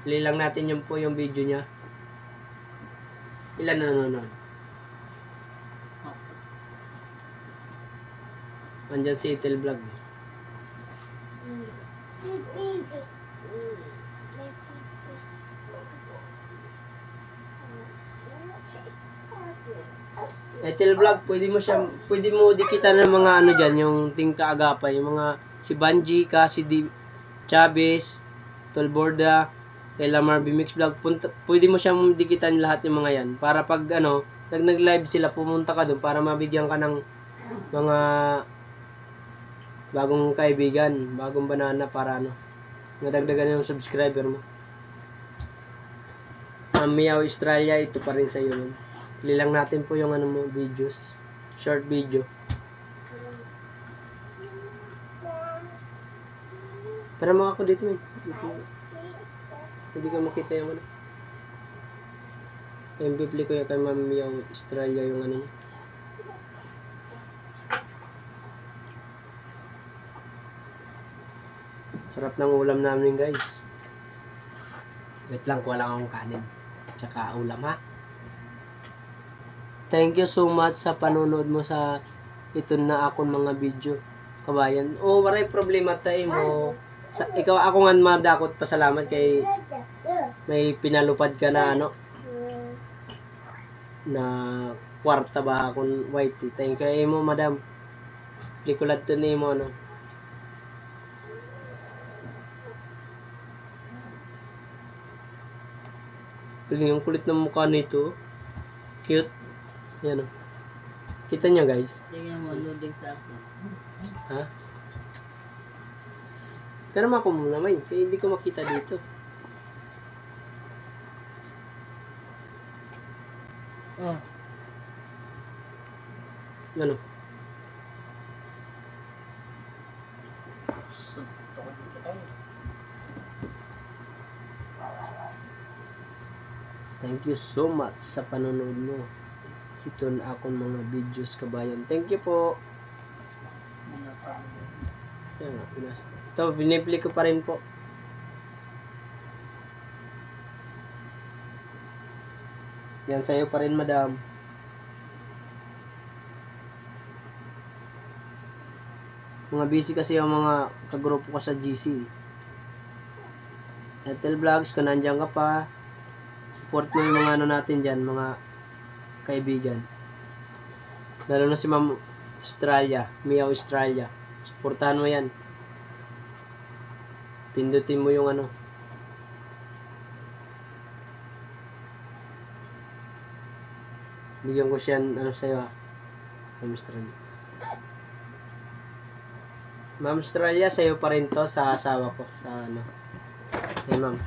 Play lang natin yung po yung video niya. Ilan na nanonood? Andyan si Itel Vlog. Itel Vlog, pwede mo dikitan ng mga ano dyan, yung Team Kaagapay, yung mga si Banji, Cassidy, Chavez, Tolborda, Ella Marby Mix Vlog, pwede mo siyang dikitan lahat yung mga yan. Para pag ano, nag-live sila, pumunta ka doon para mabigyan ka ng mga bagong kaibigan, bagong banana para ano, nadagdagan yung subscriber mo. Meow Australia, ito pa rin sa iyo. Lilang natin po yung ano mo, videos, short video. Para mo ako dito eh. Dito. Hindi ko makita yung ano. Yung bibli ko yung kay Ma'am Meow Australia yung ano niya. Sarap ng ulam namin guys. Wait lang, kuha lang akong kanin. Tsaka ulam ha. Thank you so much sa panonood mo sa ito na akong mga video. Kabayan. Waray problema tayo mo. Ikaw ako nga madakot pasalamat kay may pinalupad ka na ano na kwarta ba akong white. Thank you mo madam. Likulad to ni mo ano. Galing, ang kulit ng mukha nito. Cute. Yan o. Kita niyo guys. Tingnan mo, loading sa akin. Ha? Pero ako muna may. Kaya hindi ko makita dito. Oh. Ano? Thank you so much sa panonood mo. Ito na akong mga videos kabayan. Thank you po. Yan nga, pinasa. Ito, binipli ko pa rin po. Yan sa'yo pa rin, madam. Mga busy kasi yung mga kagrupo ko sa GC. Ethel Vlogs, kung nandiyan ka pa, support mo yung mga ano natin dyan, mga kaibigan. Lalo na si Ma'am Australia, Mia Australia. Supportahan mo yan. Pindutin mo yung ano. Bigyan ko siya ano sa'yo ha. Ma'am Australia. Ma'am Australia, sa'yo pa rin to sa asawa ko. Sa ano. Yan ma'am.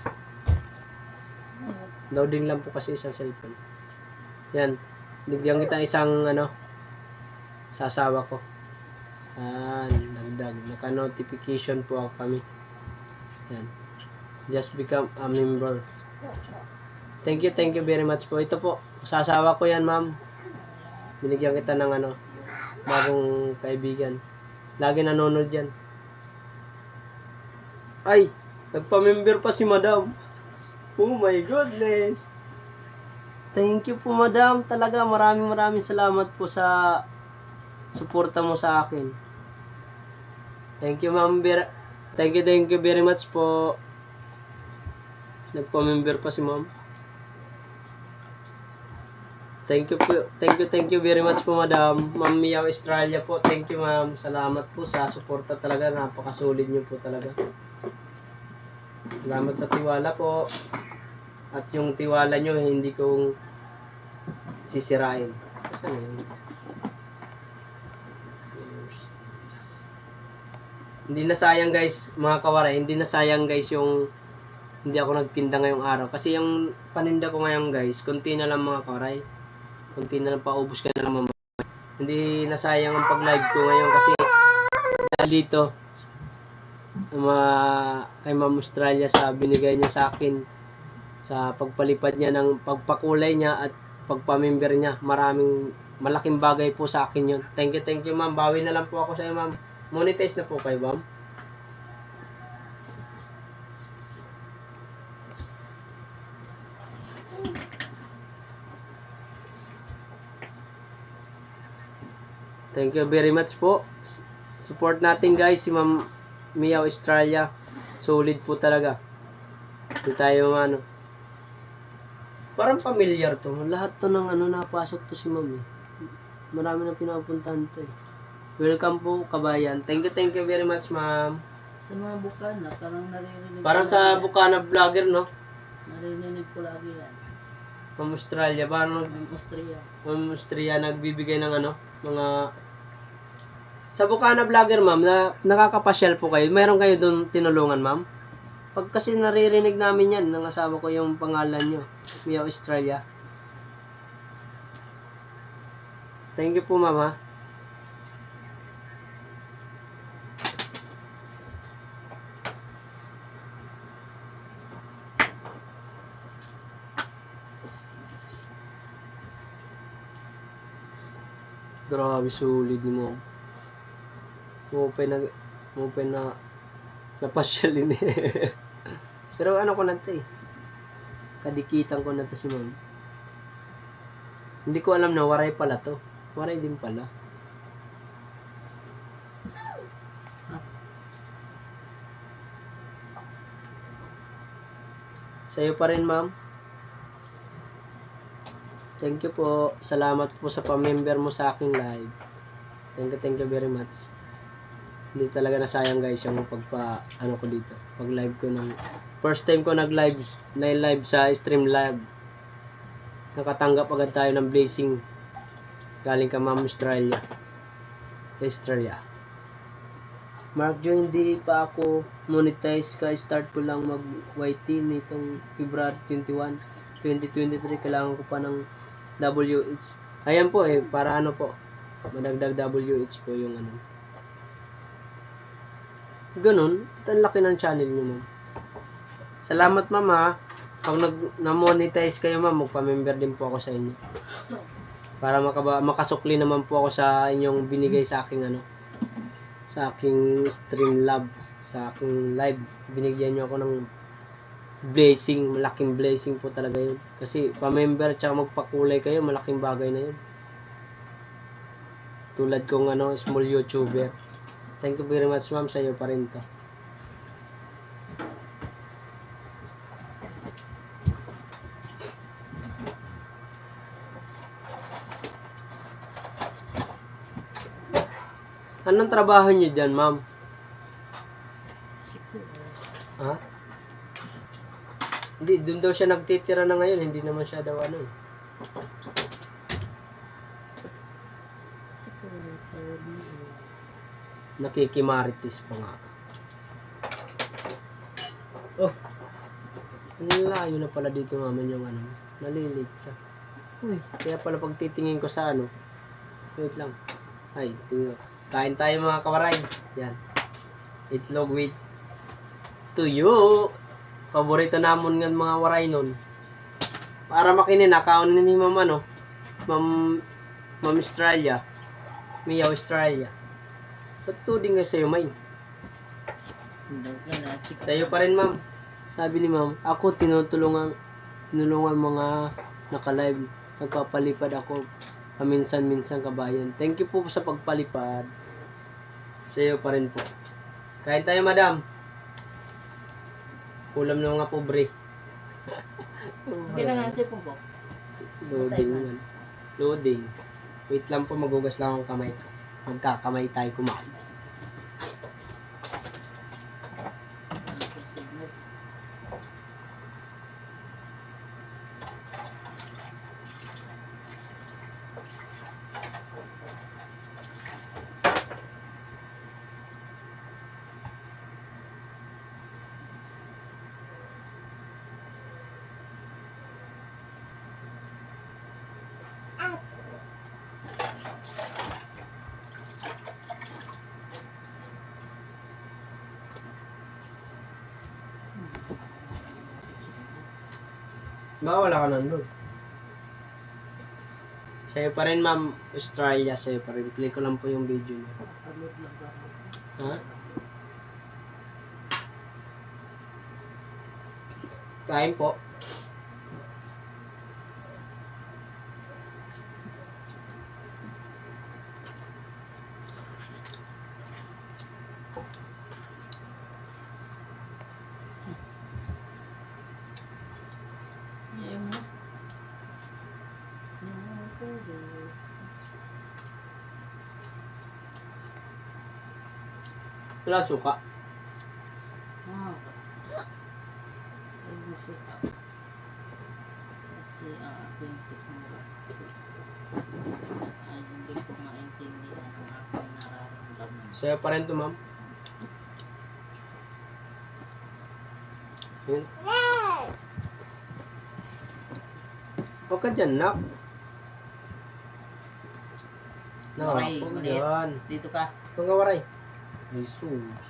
Loading lang po kasi isang cellphone. Yan. Bigyan kita isang ano sa asawa ko. Nagdag. Naka-notification po ako kami. Yan. Just become a member. Thank you very much po. Ito po, sa asawa ko yan, ma'am. Binigyan kita ng ano, bagong kaibigan. Lagi nanonood yan. Ay, nagpa-member pa si madam. Oh my goodness. Thank you po, madam. Talaga, maraming salamat po sa suporta mo sa akin. Thank you, ma'am. Thank you very much po. Nagpa-member pa si ma'am. Thank you very much po, madam. Ma'am Mia Australia po. Thank you, ma'am. Salamat po sa suporta talaga. Napakasolid niyo po talaga. Salamat sa tiwala po. At yung tiwala niyo, hindi kong sisirain. Saan yun? Hindi na sayang guys, mga kawaray. Hindi na sayang guys yung hindi ako nagtinda ngayong araw. Kasi yung paninda ko ngayon guys, konti na lang mga kawaray. Konti na lang, paubos ka na lang mamaya. Hindi na sayang ang pag-live ko ngayon kasi dito kay Ma'am Australia sa binigay niya sa akin sa pagpalipad niya ng pagpakulay niya at pagpamember niya. Malaking bagay po sa akin yun. Thank you ma'am. Bawi na lang po ako sa iyo ma'am. Monetize na po kayo ma'am. Thank you very much po. Support natin guys si Ma'am Mia Australia. Solid po talaga. Hindi tayo ano. Parang familiar to. Lahat to ng ano napasok to si Ma'am. Marami na pinapuntahan to eh. Welcome po kabayan. Thank you very much ma'am. Sa mga bukana, parang naririnig. Parang sa bukana vlogger no. Naririnig ko lagi yan. Ma'am Australia. Parang Ma'am Australia nagbibigay ng ano. Mga sa Bukana Vlogger ma'am na nakakapasyal po kayo. Meron kayo doon tinulungan ma'am? Pag kasi naririnig namin yan ng asawa ko yung pangalan nyo. Mia Australia. Thank you po ma'am ha. Grabe solid mo. Mupay na napasyalin eh. Pero ano ko na ito eh. Kadikitan ko na ito si ma'am. Hindi ko alam na waray pala to. Waray din pala. Sa'yo pa rin ma'am. Thank you po. Salamat po sa pa-member mo sa aking live. Thank you very much. Hindi talaga nasayang guys yung ano ko dito. Pag live ko ng first time ko nag-live sa Stream Live. nakatanggap agad tayo ng blessing galing ka Ma'am Australia. Mark Jo, hindi pa ako monetize ka. Start ko lang mag YT nitong February 21, 2023. Kailangan ko pa ng WH. Ayan po para ano po, madagdag WH po yung ano. Ganun, ang laki ng channel nyo, ma'am. Salamat, ma'am, ha. Pag na-monetize kayo, ma'am, magpa-member din po ako sa inyo. Para makasukli naman po ako sa inyong binigay sa aking ano, sa aking Streamlab, sa aking live. Binigyan nyo ako ng blessing, malaking blessing po talaga yun. Kasi pa-member tsaka magpakulay kayo, malaking bagay na yun. Tulad kong ano, small YouTuber. Thank you very much, ma'am, sa iyo pa rin to. Anong trabaho niyo dyan, ma'am? Ha? Hindi, doon daw siya nagtitira na ngayon. Hindi naman siya daw ano eh. Nakikimarites pa nga. Oh. Ang layo na pala dito, mama, yung ano. Nalilate ka. Uy, kaya pala pag titingin ko sa ano. Wait lang. Ay, tingin. Kain tayo mga kawaray. Yan. Itlog with tuyo. Paborito namon ng mga waray nun. Para makinin, nakaunin ni mama, no? Ma'am Australia. Mia Australia. Ba't tuding nga sa'yo, May? Sa'yo pa rin, ma'am. Sabi ni ma'am, ako tinulungan mga naka-live. Nagpapalipad ako paminsan-minsan, kabayan. Thank you po sa pagpalipad. Sa'yo pa rin po. Kain tayo, madam. Ulam ng mga pobre. Kailangan siya po po. Loading man. Loading. Wait lang po, magugas lang ang kamay ko. Magkakamay tayo kumain. Baka wala ka nandun. Sa'yo pa rin, ma'am Australia. Sa'yo pa rin. Play ko lang po yung video niya. Ha? Kain po. Wala suka. Kasi ang aking sikmura ay hindi ko maintindihan ang aking nararamdaman. Sa'yo pa rin to, ma'am. Yun. Huwag ka dyan, nak. Waray, Huwag maliit. dyan. Dito ka. Huwag ka waray. Jesus.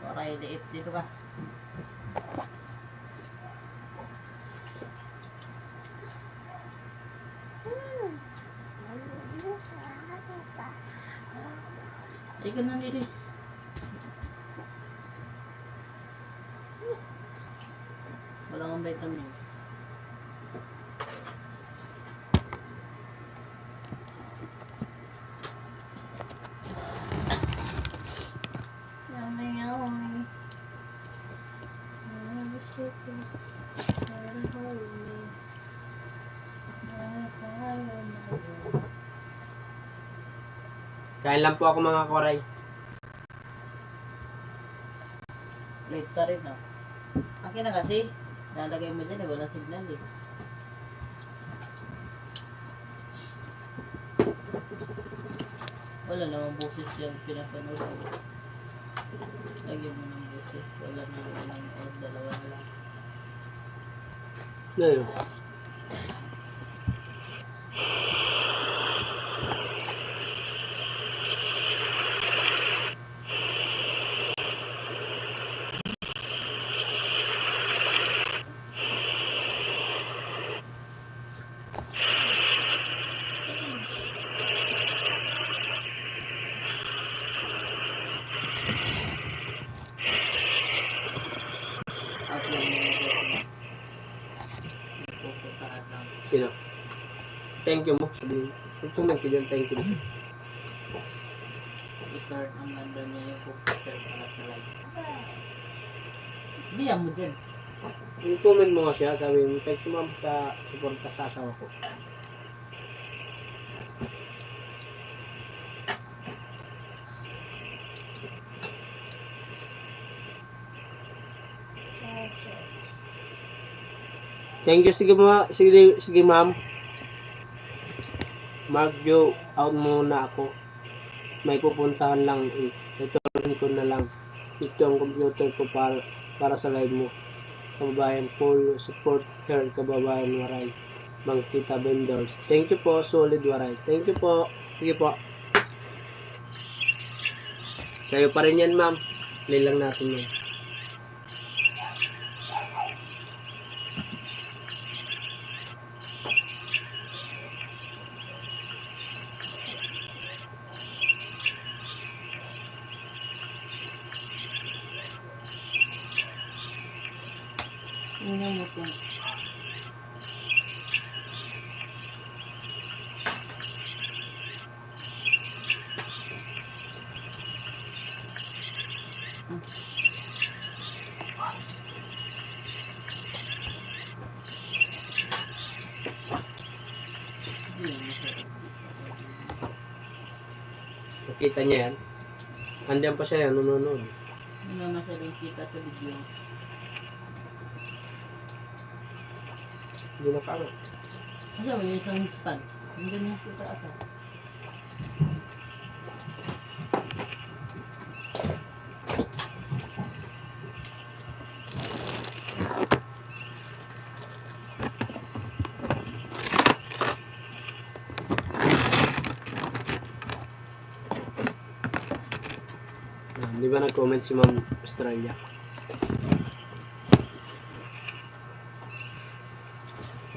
Waray, liit. Dito ka. Ay, ganun dito. Wala kang vitamins. Yummy, yummy. Kain lang po ako, mga kawaray. dito rin ah. Akin na kasi. Lalagay mo dyan eh. Walang signal eh. Wala namang boses yung pinapanood ko. Lagyan mo ng boses. Wala namang nanonood. Dalawa na lang. Ngayon. At yung mga boses na. Pupuntahan lang. Sino? Thank you mo. Sabihin. Tumag ka dyan. Thank you. I-turn ang ganda niya yung computer para sa live. Biyan mo dyan. I-comment mo nga siya. Sabi mo, thank you ma'am sa suporta sa asawa ko. Thank you. Sige ma'am. Mark Joe, out muna ako. May pupuntahan lang eh. Ito rin ko na lang. Ito ang computer ko para sa live mo. Kababayan, full support here, kababayan Waray. Mangkita vendors. Thank you po, solid Waray. Thank you po. Sige po. Sa'yo pa rin yan ma'am. Play lang natin yan. Tingnan mo ito. Nakita niya yan. Andiyan pa siya yan, nanonood. Hindi nga masyadong kita sa video. Hindi na kama. Kasi may isang stand. Hindi niya sa taas ah. Di ba nag-comment si Ma'am Australia?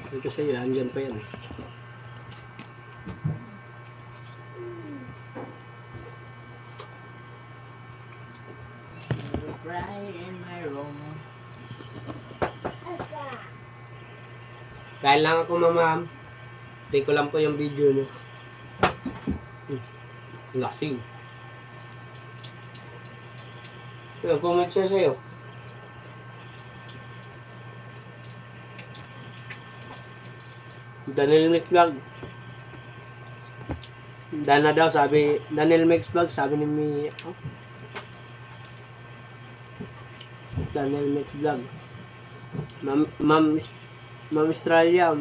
Sabi ko sa'yo, andyan pa yan eh. Right in my room. Kain lang ako ma'am. Play ko lang po yung video nyo. Lasing. Nag-comment siya sa'yo. Daniel Mix Vlog. Dana daw sabi, Daniel Mix Vlog sabi ni Mi, Daniel Mix Vlog. Ma'am Australia,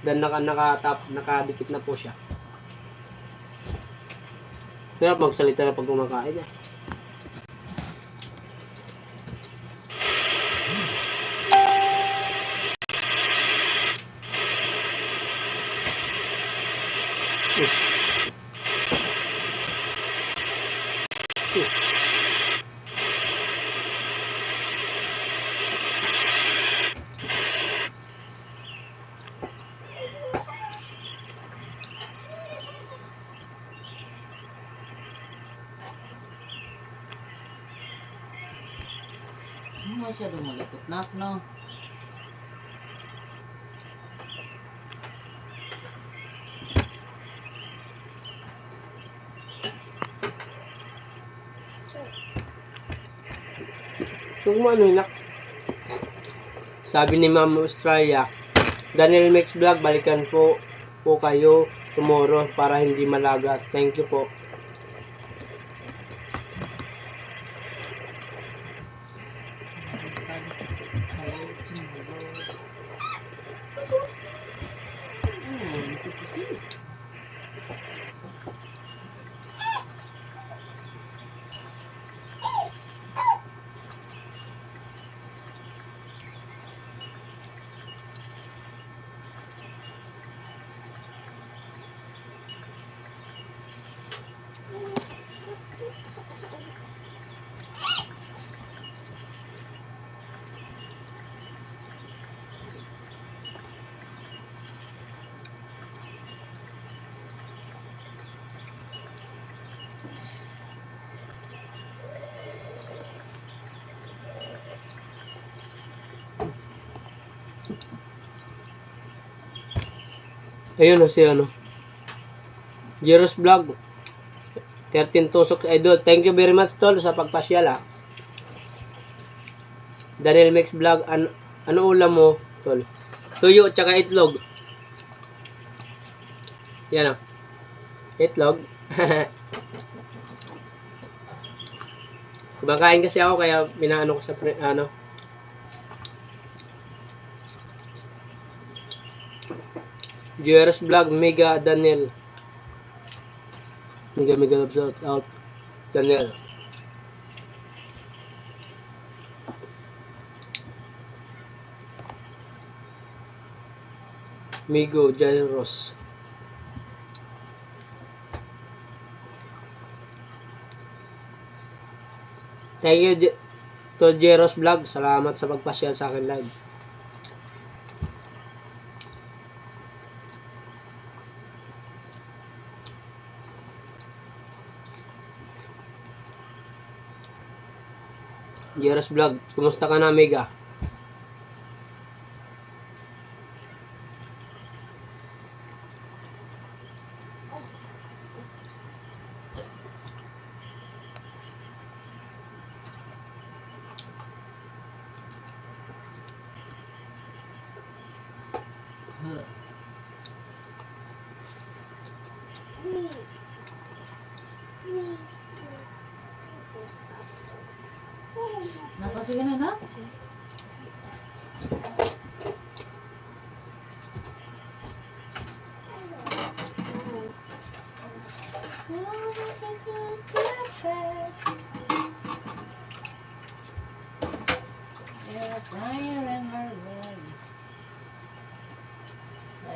dan nakadikit na po siya. Kaya magsalita na pag kumakain niya. Masyadong malipot na, no? So kung ano yun, sabi ni Ma'am Australia, Daniel Mix Vlog, balikan po kayo tomorrow para hindi malagas. Thank you po. Ayun o si ano. Jeros Vlog. 13 tusok idol. Thank you very much tol sa pagpasyal ah. Daniel Mix Vlog. Ano ulam mo tol? Tuyo at saka itlog. Yan o. Itlog. Kumakain kasi ako kaya pinaano ko sa ano. Jeros Vlog, Mega Daniel. Mega shout out Daniel. Migo Jairos. Thank you to Jeros Vlog. Salamat sa pagpasyal sa akin live. Jeros Vlog, kumusta ka na, Mega? Napasige na na?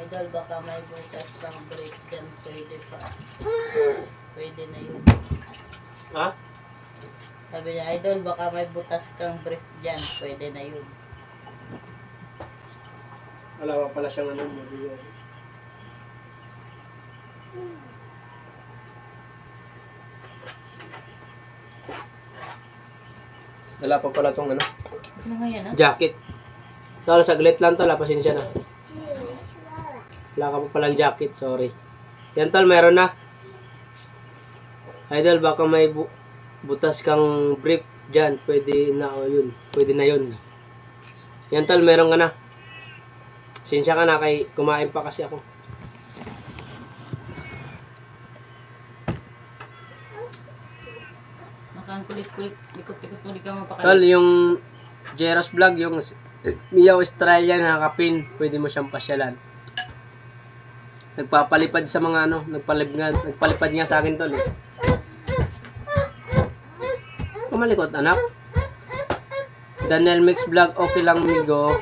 Idol, baka may butas pang break dyan. Pwede pa. Pwede na yun. Ha? Sabi niya, Idol, baka may butas kang brief dyan. Pwede na yun. Wala pa pala siyang ano. Wala pa pala tong ano. Ano nga yan, ha? Jacket. Tol, saglit lang tol, pasensya na. Wala ka pa palang jacket, sorry. Yan tol, meron na. Idol, baka may butas kang brief dyan. Pwede na o yun. Pwede na yun. Yan tol, meron ka na. Pasensya ka na kay kumain pa kasi ako. Nakang kulit-kulit. Likot-likot mo, di ka mapakalit. Tol, yung Jeros Vlog, yung Mia Australia na nakapin, pwede mo siyang pasyalan. Nagpapalipad sa mga ano, nagpalipad nga sa akin tol eh. Kumalikot anak. Daniel Mix Vlog, okay lang migo.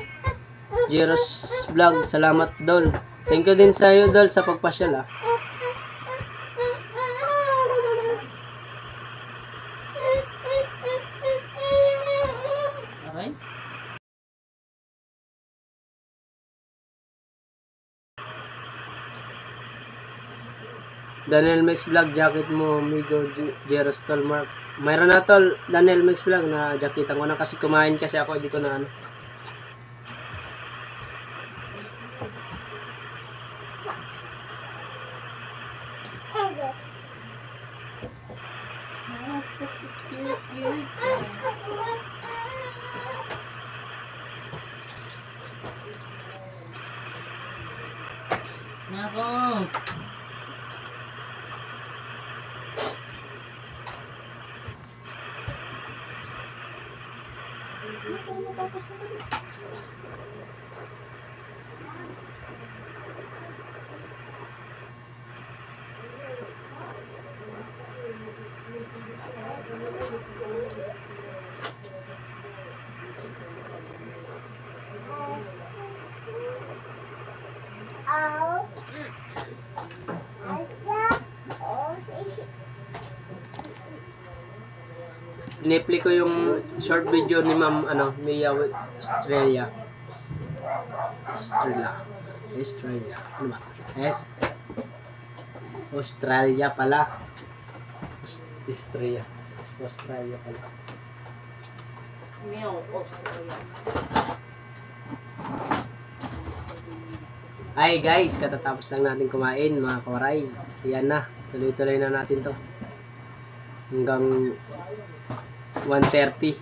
Jeros Vlog, salamat dol. Thank you din sa iyo dol sa pagpasyal ah. Okay? Daniel Mix Vlog, jacket mo, migo, Jeros tol, Mark. Mayroon na tol, Daniel Mix Vlog na jacketan ko na kasi kumain kasi ako, hindi ko na ano. Nako! Inipli ko yung short video ni Ma'am ano, Mia Australia. Australia. Ano ba? Australia pala. Australia pala. Meow, Australia. Ay guys, katatapos lang natin kumain mga kawaray. Ayan na, tuloy-tuloy na natin to. Hanggang 1:30.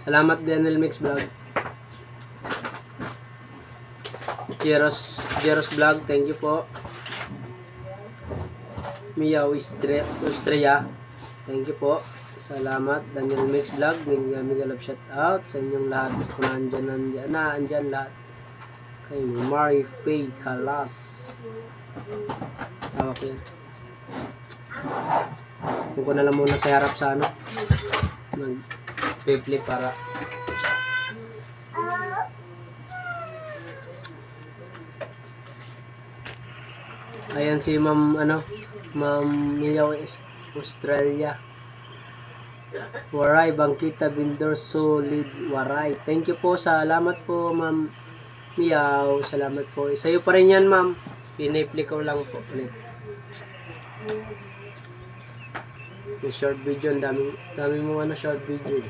Salamat Daniel Mix Vlog. Jeros Vlog, thank you po. Mia Austria, thank you po. Salamat Daniel Mix Vlog. Mega love shout out sa inyong lahat. Kung andyan lahat. Kay Mary Faye Calas. Sawa ko yan. Kung ko na lang muna sa harap sa ano. Mag-flip para ayan si Ma'am Mia Australia. Waray, Bangkita, Bindor, Solid, Waray. Thank you po. Salamat po, Ma'am Miyaw. Salamat po. Sa'yo pa rin yan, Ma'am. Pinipli ko lang po. Yung short video, dami mo short video.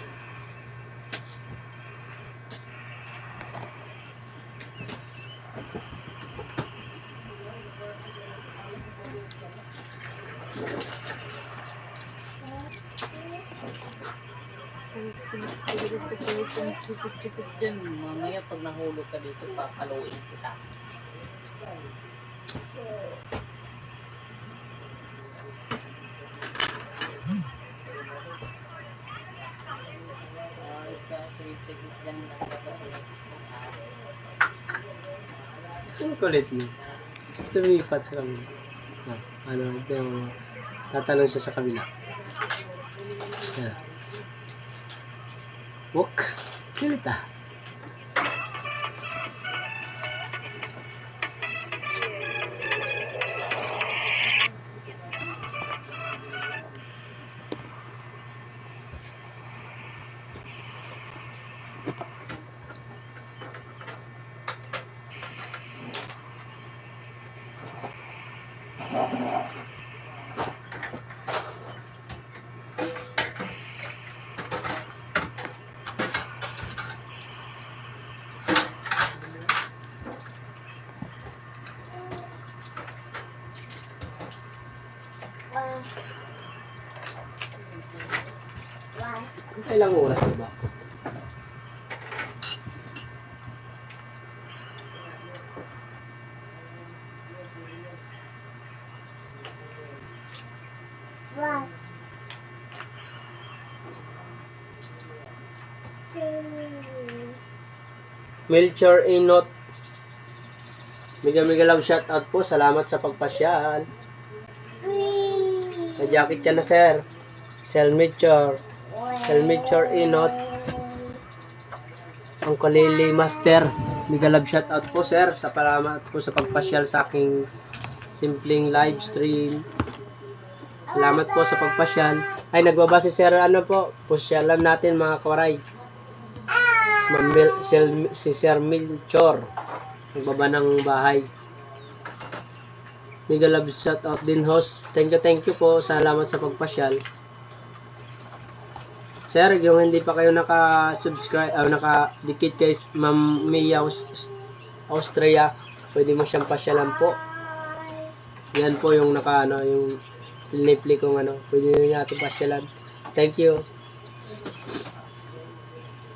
Tipit dyan. Mamaya pag nahulog ka dito, papaluin kita. Ang kulit niya. Lumipat sa kabila. Tatalon siya sa kabila. Walk. Kulit ah. Ilang oras ba? Melchor Inot. Mega love shout out po. Salamat sa pagpasyal. May jacket ka na, sir. Sel Melchor Inot. Ang Kalili Master. Mega love shout out po, sir. Salamat po sa pagpasyal sa aking simpleng live stream. Salamat po sa pagpasyal. Ay, nagbaba si sir, pasyalan natin mga kawaray. Si Sir Melchor. Nagbaba ng bahay. Mega love shout out din, host. Thank you po. Salamat sa pagpasyal. Sir, yung hindi pa kayo naka-subscribe, naka-dikit kay Ma'am Mia Austria, pwede mo siyang pasyalan po. Yan po yung yung pinipli kong pwede nyo natin pasyalan. Thank you.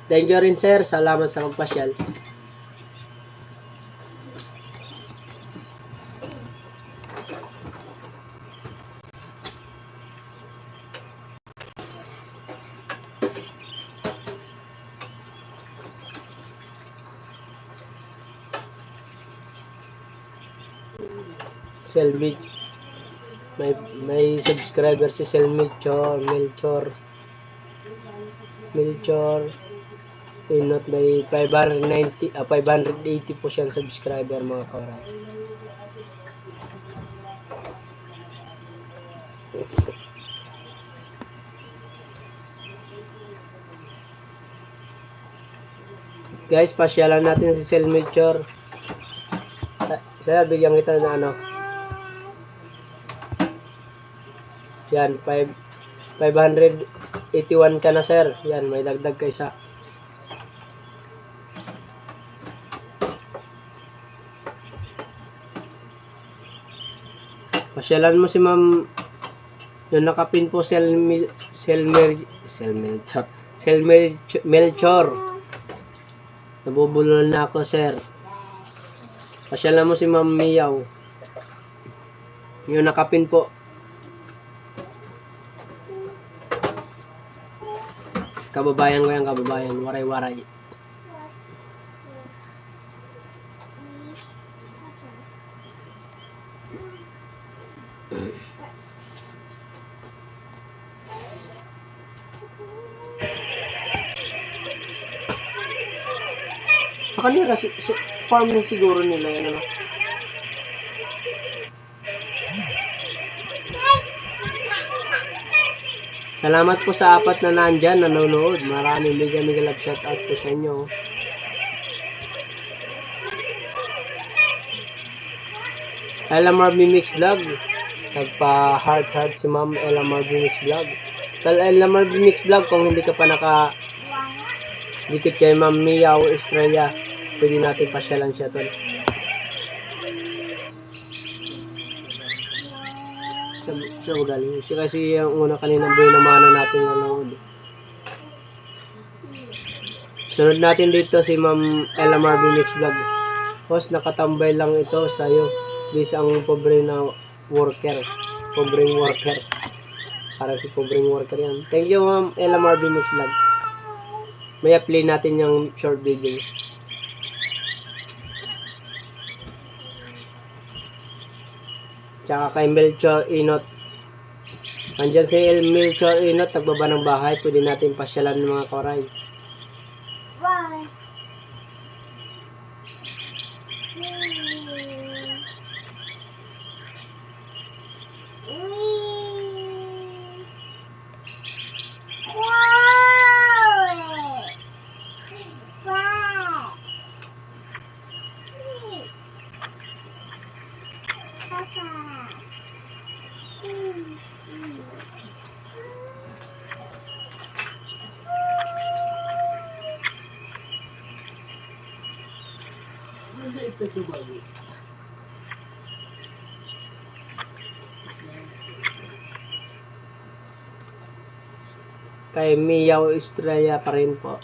Thank you rin, sir. Salamat sa pagpasyal. Selmich, may subscriber si Melchor Inot, may 580 po siyang subscriber mga kawaray. Guys, pasyalan natin si Sel Melchor. Sir, bigyan kita na yan, 581 ka na, sir. Yan, may dagdag ka isa. Pasyalan mo si Ma'am yung nakapin po Melchor. Nabubulol na ako, sir. Pasyalan mo si Ma'am Miyaw. Yung nakapin po. Kababayan ko yan, kababayan. Waray-waray. Sa kanila, farm na siguro nila yan, ano? Salamat po sa 4 na nandyan, nanonood. Maraming mega love shout out po sa inyo. Ella Marby Mix Vlog. Nagpa heart si Ma'am Ella Marby Mix Vlog. Ella Marby Mix Vlog, kung hindi ka pa dikit kay Ma'am Miyaw Estrella, pwede natin pasyalan siya tol. Siya magaling. Siya kasi yung una kaninang buhay na mana natin nanonood. Sunod natin dito si Ma'am Ella Marby Mix Vlog. Host, nakatambay lang ito sa'yo. Bis ang pobre na worker. Pobreng worker. Para si pobreng worker yan. Thank you Ma'am Ella Marby Mix Vlog. May play natin yung short video. Tsaka kay Melchor Inot. Andyan si Melchor Inot, nagbaba ng bahay. Pwede natin pasyalan ng mga koray. Bye. Kay Miyaw Estrella pa rin po.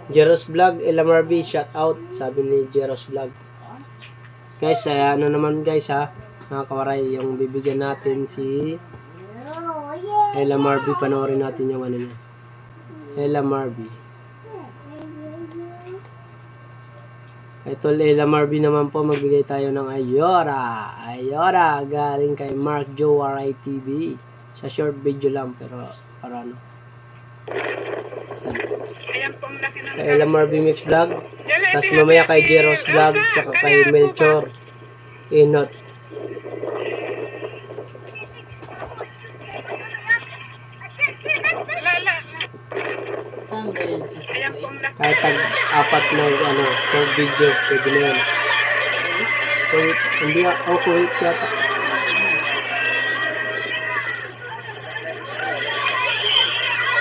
Jeros Vlog, Ella Marby, shout out, sabi ni Jeros Vlog. Guys, ano naman guys ha, mga kawaray, yung bibigyan natin si Ella Marby, panoorin natin yung ano niya. Ella Marby. Ito Ella Marby naman po, magbigay tayo ng Ayora. Ayora, galing kay Mark Joe Waray TV. Sa short video lang, pero para ano. Kay Ella Marby Mix Vlog. Tapos mamaya kay Jeros Vlog. Tsaka kay Melchor Inot. Kahit tag-4 na ano, short video, pwede na yan. Hindi ako kuhit yata.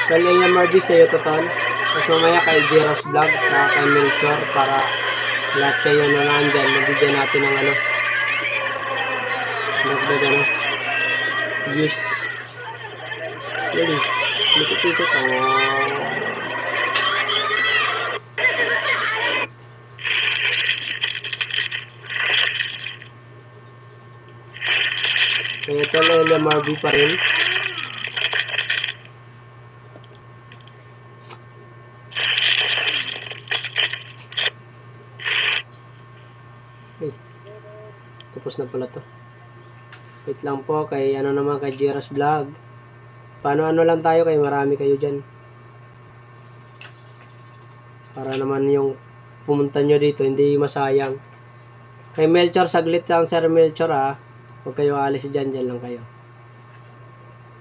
Kay Ella Marby sa'yo total. Tapos mamaya kay Jeros Vlog, saka kay Melchor, para lahat kayo na nandyan, nabigyan natin ng ano, nagdag ano, views. Really, likit-likit. Kaya ito Ella Marby pa rin. Tapos na pala to. Wait lang po, kay ano naman kay Jeros Vlog. Paano ano lang tayo, kay marami kayo dyan. Para naman yung pumunta nyo dito, hindi masayang. Kay Melchor, saglit lang Sir Melchor ha. Huwag kayo alis dyan, dyan lang kayo.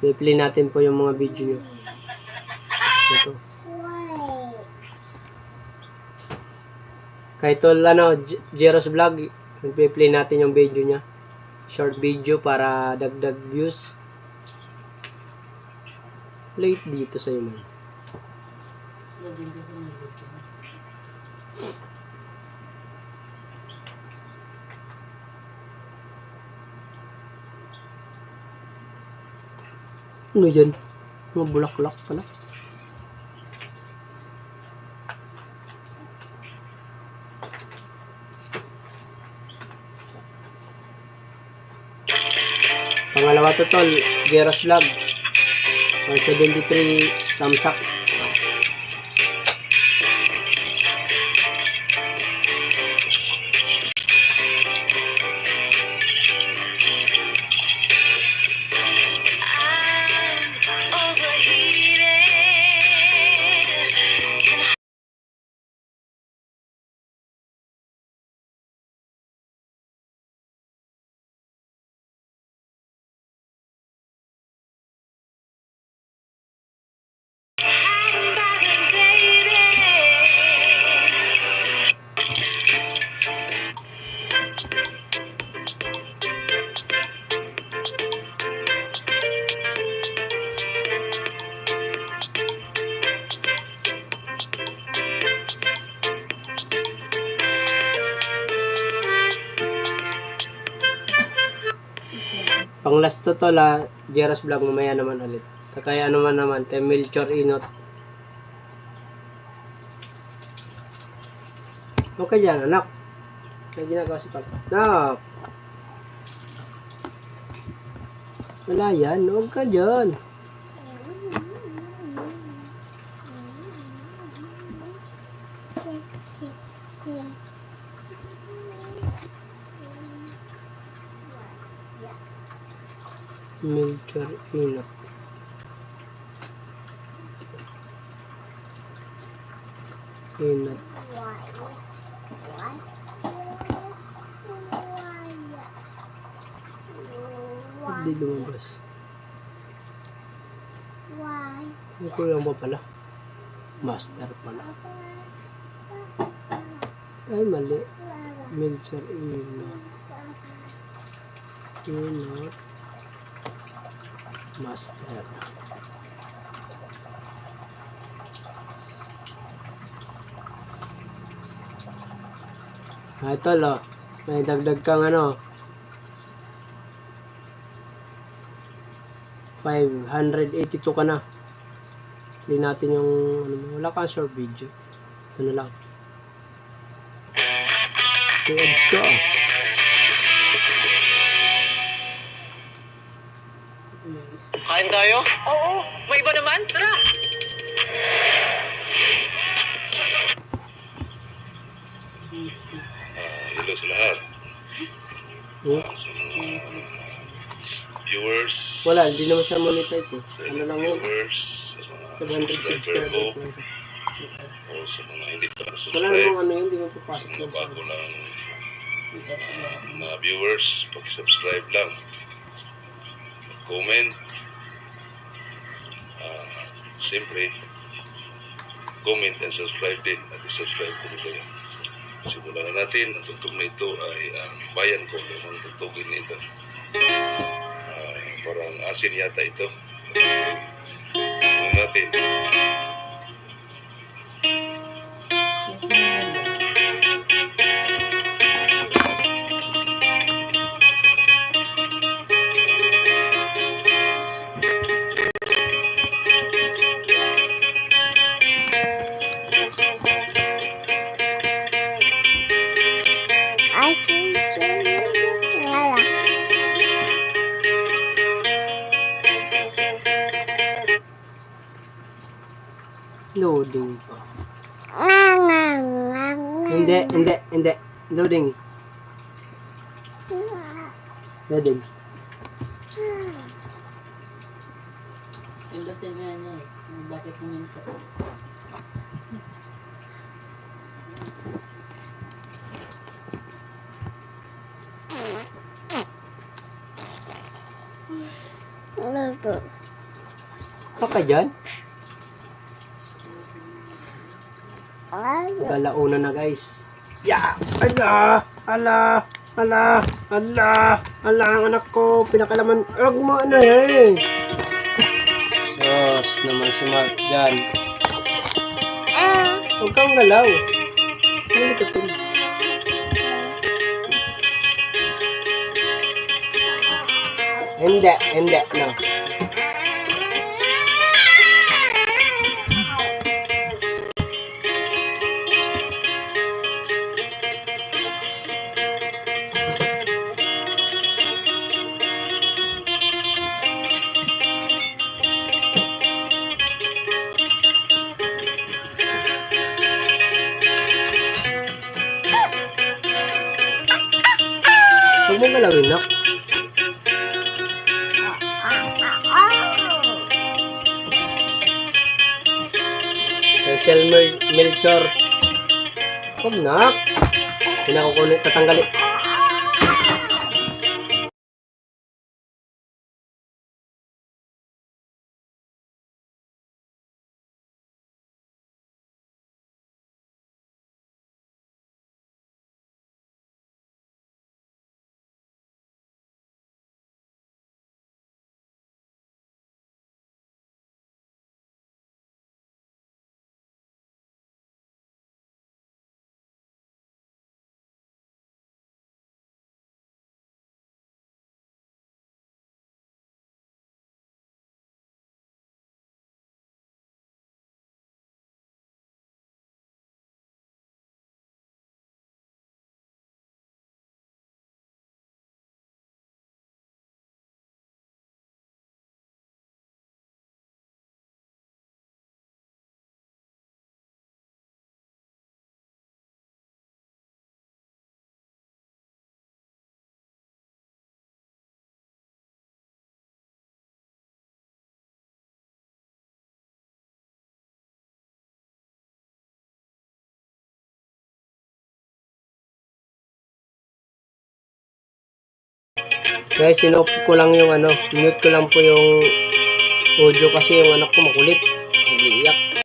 I-play natin po yung mga video nyo. Ito. Kay tol ano, Jeros Vlog, i-play natin yung video niya. Short video para dagdag views. Late dito sa'yo man. Lagyan ko sa nilito. Ano yan? Mga bulaklak pala. Pangalawa to tol, Geras Vlog. 173 thumbs up. Pang last to tol Geras Vlog mamaya naman ulit. Kaya ano man naman, kay Melchor Inot. Okay dyan, anak. May ginagawa si Papa. Anak! Wala yan, huwag ka dyan. Melchor Inot. Inot. Hindi lumabas. May kulang pa pala. Master pala. Ay, mali. Melchor Inot. Inot. Master. Ito lo. May dagdag kang ano. 582 ka na. Hindi natin yung ano, wala kang short video. Ito na lang. 2 ads ka Kain tayo? Oo. May iba naman? Tara! Hello sa lahat. Sa mga viewers. Wala, hindi naman siya monetize eh. Sa Ano ilang lang yun? viewers. Sa mga 700 subscriber ko. subscribers. O sa mga hindi pa Wala na-subscribe. namang ano yun, hindi mo Sa papasok mga yun. bago lang mga viewers. Pag-subscribe lang. Comment. Siyempre, comment and subscribe din. At i-subscribe ko kayo. Simulan na natin. Ang tugtog na ito ay ang bayan ko. Ang tugtogin nito. Parang asin yata ito. Tignan natin. Loading pa. Hindi. Loading. Loading. Pindutin mo yan eh. Bakit kuminto? Ka dyan? Galauna na guys. Ya! Ala! Ang anak ko. Pinakalaman. Huwag mo ano eh. Sos. naman si Mark dyan. Huwag kang galaw. Huli ka to. Hindi, no. Huwag mo galawin, no? Melchor. Huwag na. Pinakukulit, tatanggalin. Guys, sinop ko lang yung mute ko lang po yung audio kasi yung anak ko makulit. Nag-iiyak.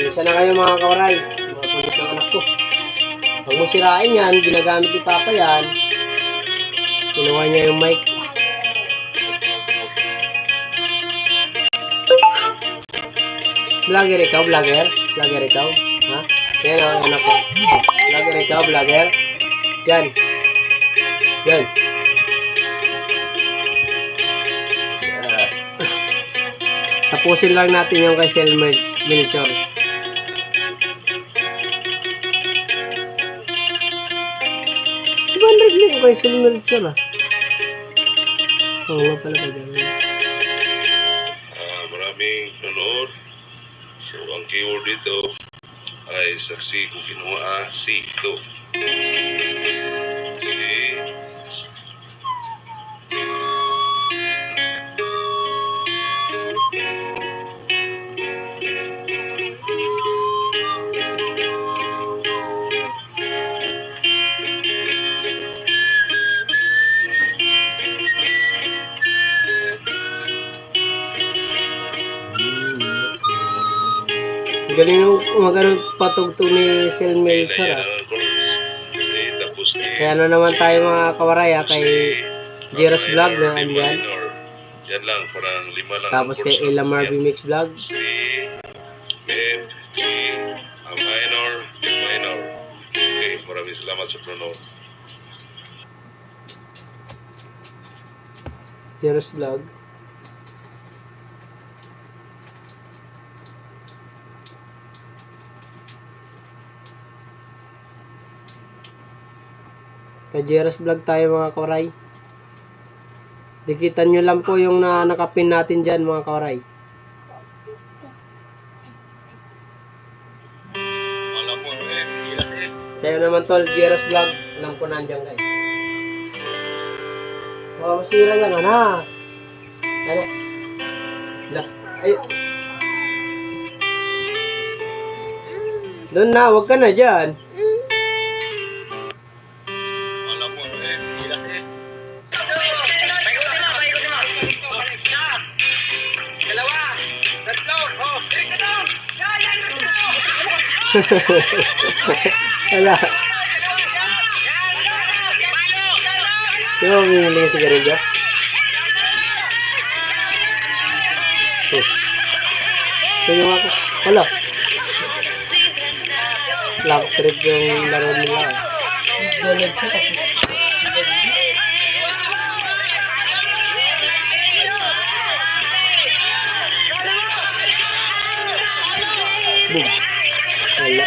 Isa na kayo mga kawaray. Mga kulit ng anak ko. Pag mo sirain yan, ginagamit ni Papa yan. Kinuha niya yung mic. Vlogger ikaw, vlogger? Vlogger ikaw? Ha? Yan ang anak ko. Vlogger ikaw, vlogger? Yan. Yan. Tapusin lang natin yung kay Melchor. Kay Melchor Oo nga pala ka dyan. Maraming nanonood. So, ang keyword dito ay saksi kung kinuha si ito. Si Galing nung patugtog ni Melchor. Kaya naman tayo mga kawaray kay Jeros Vlog na andyan. Yan lang, parang 5 lang. Tapos kay Ella Marvin Mix Vlog. C, F, G, A minor, F minor. Okay, maraming salamat sa panonood. Jeros Vlog. May Jeros Vlog tayo mga kauray. Dikitan nyo lang po yung nakapin natin dyan mga kauray. Alam mo, hirap eh. Sa'yo naman tol, Jeros Vlog. Alam ko nandiyan guys. Baka masira yan, ana. Ano? Ay. Doon na, wag ka na dyan. Alam mo, hirap eh. Dalawa! Tatlo! Oh! Wala. Sino mo minili yung sigarilyo? Sino ako? Wala. Love trip yung laro nila. Galag ko kasi. Boom. Wala.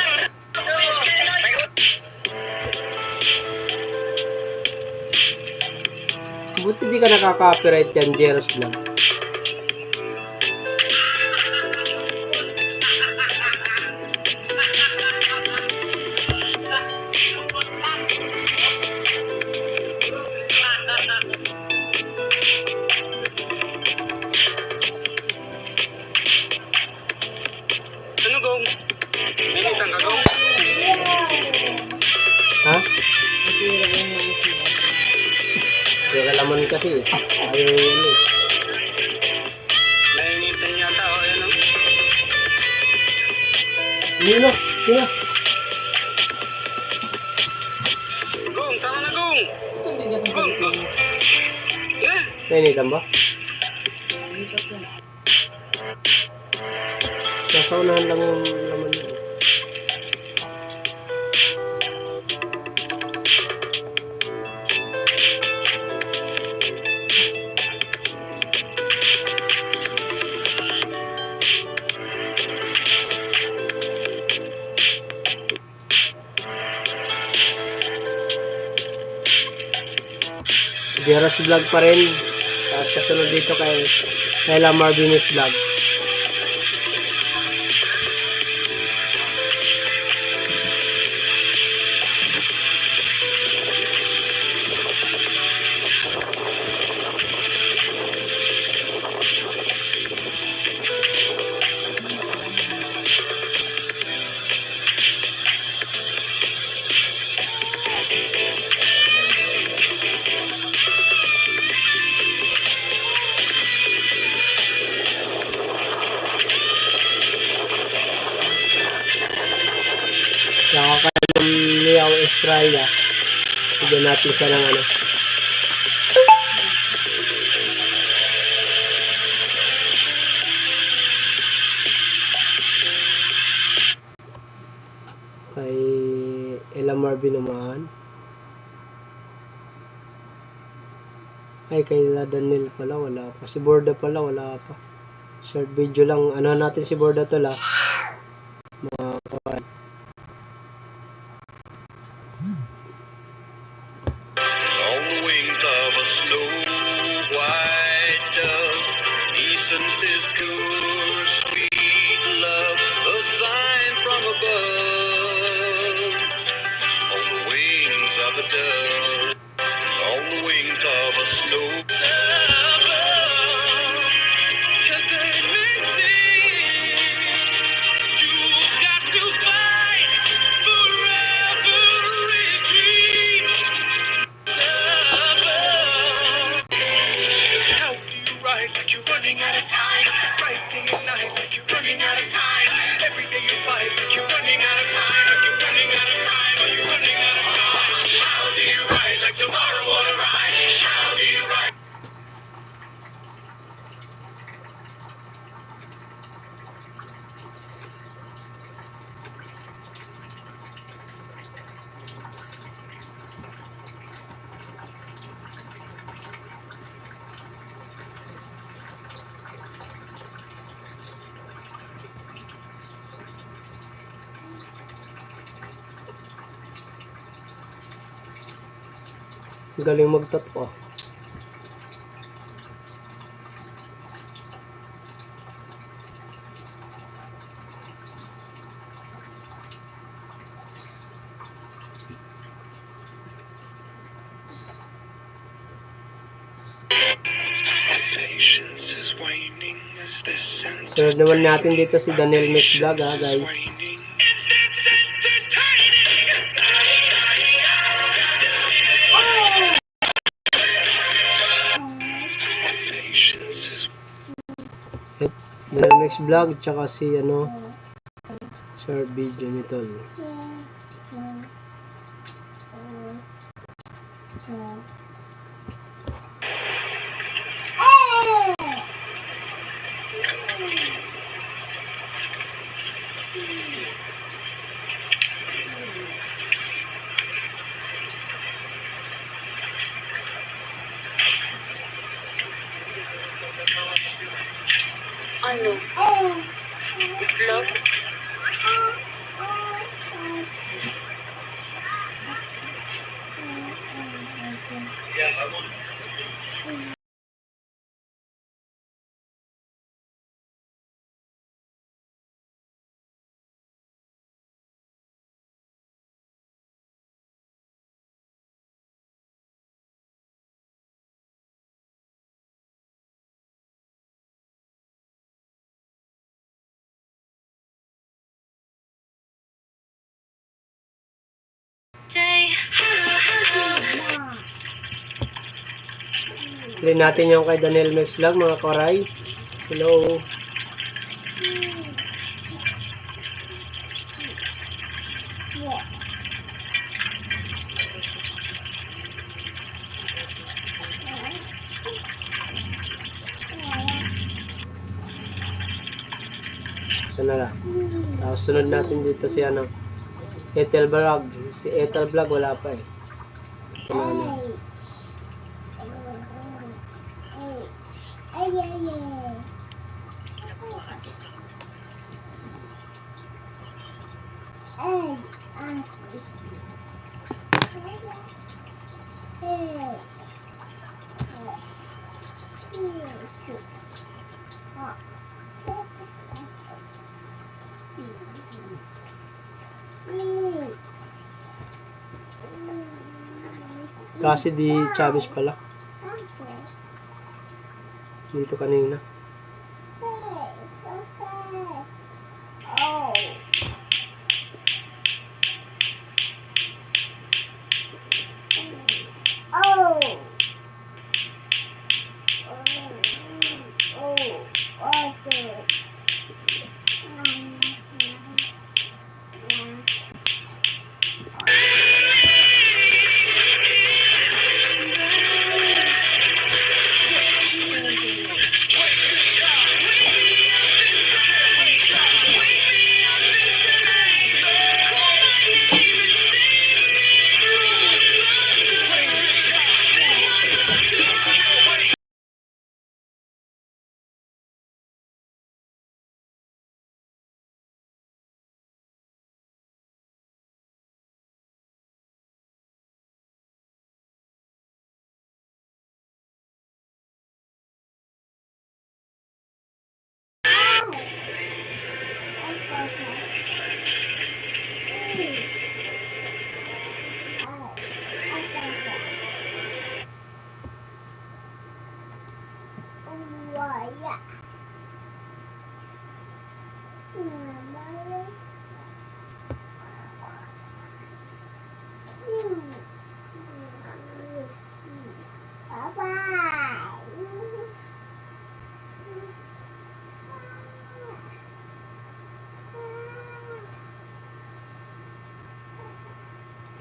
Buti di ka nakaka-copyright yan, Jeros Vlog. Ano gong? Nilitan ka gong? Ha? Masira yung mga ito. Kaya laman kasi eh. Ayaw yun eh. Nainitan yata o ayan o. Hindi na. Hindi na. Gong, tama na gong! Ito may gatong Gong! pagkakas. Eh! Nainitan ba? Dito ko. Nasa unahan lang yung laman yun. Jeros Vlog pa rin. Tapos kasunod dito kay Ella Marvinez Vlog. Nakakain ng Liao Australia. Bigyan natin siya ng ano. Kay Ella Marvin naman. Ay, kay La Daniel pala, wala pa. Si Borda pala, wala pa. Short video lang. Ano natin si Borda to la. Mga kawan. On the wings of a snow white dove, decence is pure, sweet love, a sign from above. On the wings of a dove, on the wings of a snow like you're running out of time. Right day and night, like you're running out of time. Every day you fight, like you're running out of time. Like you're running out of time, like you're running out of time. How do you ride like tomorrow won't arrive? How do you ride? Galing magtato. Patience is waning as this Sunod naman natin dito si Daniel Mix Vlog ha guys. waning. Is this entertaining? Patience is Daniel Mix Vlog tsaka si ano share video nito. Ano? Itlog? Play natin yung kay Daniel Mix Vlog mga koray. Hello. Sana lang. Tapos sunod natin dito si ano Ethel Vlog. Si Ethel Vlog wala pa eh. Ano. Kasi di Chavez pala. Dito kanina.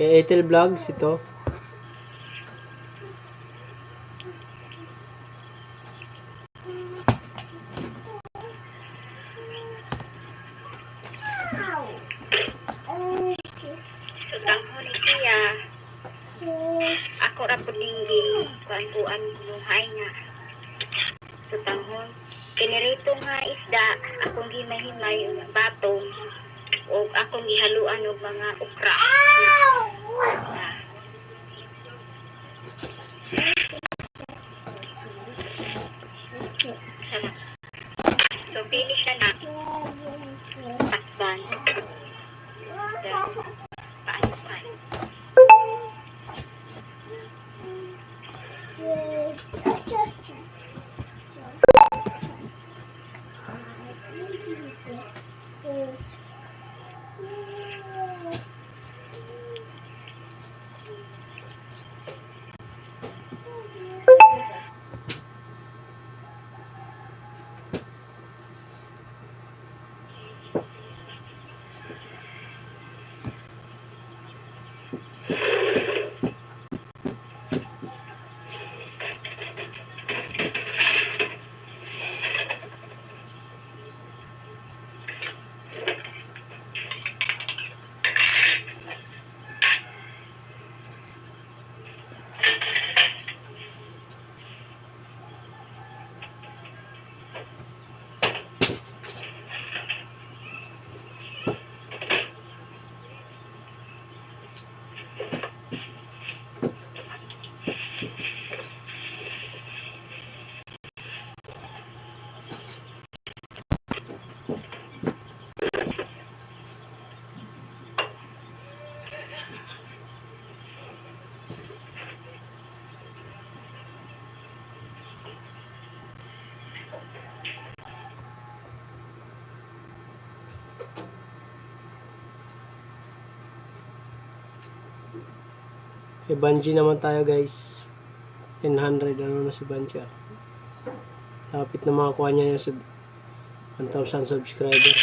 Ethel Vlogs ito. Sutanghon siya. Ako ra pudinggi kuan buhay nga. Sutanghon kinirito nga isda akong himay-himay nga batong o akong gihaluan og mga okra. Sarap. So, pili siya na takban. Then, paano ka? Kay Banji naman tayo guys. 900 ano na si Banji. Lapit na makakuha niya yung 1,000 subscriber.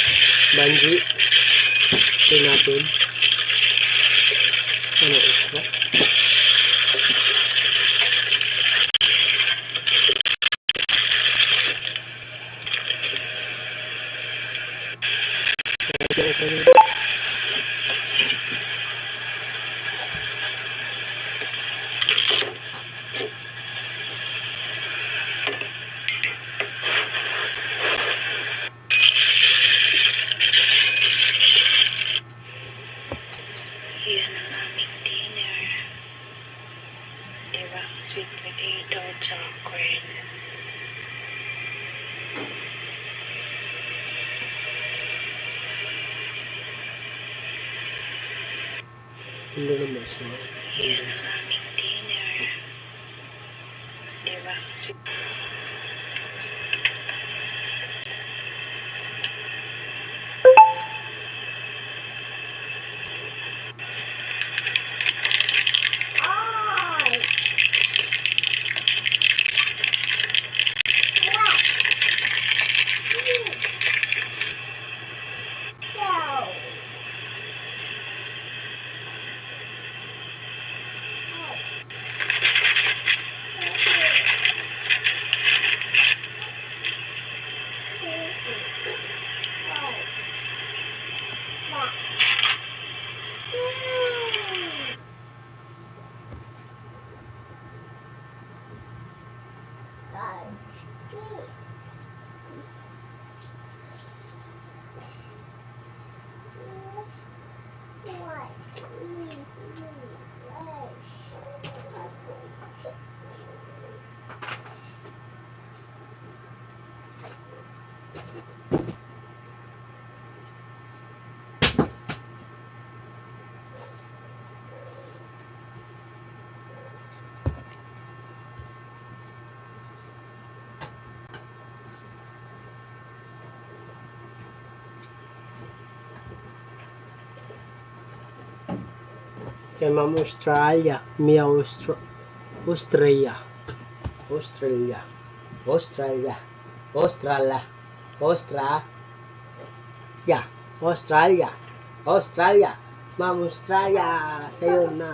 Banji. Ito natin. Ano extra? Yan ang aming dinner. Diba? Sweet potato at chocolate. Hindi naman siya. Yan ang aming dinner. Diba? Sweet kay Ma'am Australia. Mia Australia. Australia. Australia. Australia. Australia. Australia. Australia. Ma'am Australia. Sa'yo na.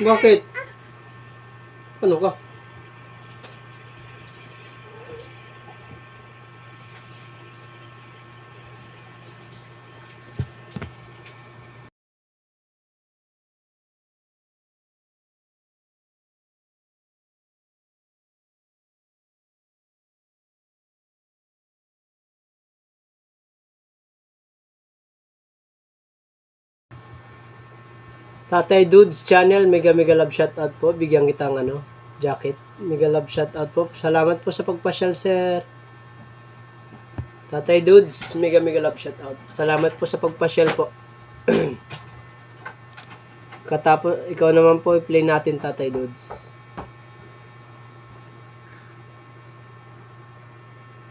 Bakit? Ano ka? Tatay Dudes Channel, mega love shoutout po. Bigyan kitang jacket. Mega love shoutout po. Salamat po sa pagpasyal, sir. Tatay Dudes, mega love shoutout. Salamat po sa pagpasyal po. Katapos, ikaw naman po, i-play natin, Tatay Dudes.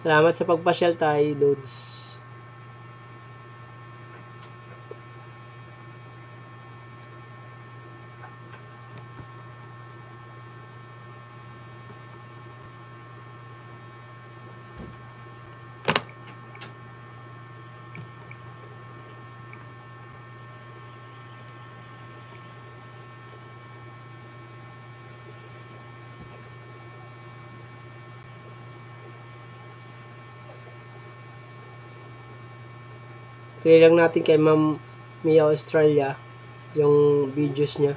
Salamat sa pagpasyal, Tatay Dudes. Play lang natin kay Ma'am Mia Australia yung videos niya.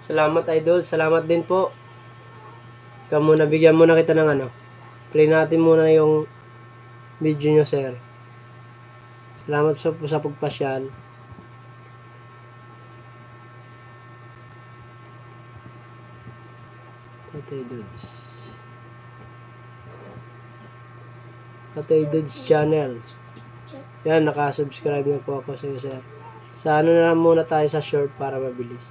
Salamat, idol. Salamat din po. Ikaw muna, bigyan muna kita ng play natin muna yung video niyo, sir. Salamat po sa pagpasyal. Tatay Dudes. Tatay Dudes Channel. Yan, naka-subscribe na po ako sa iyo, sir. Sa na lang muna tayo sa short para mabilis.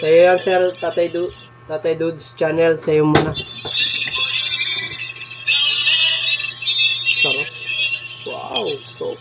Sa iyo yan, sir, Tatay Dudes Channel, sa iyo muna. Sarap. Wow, so.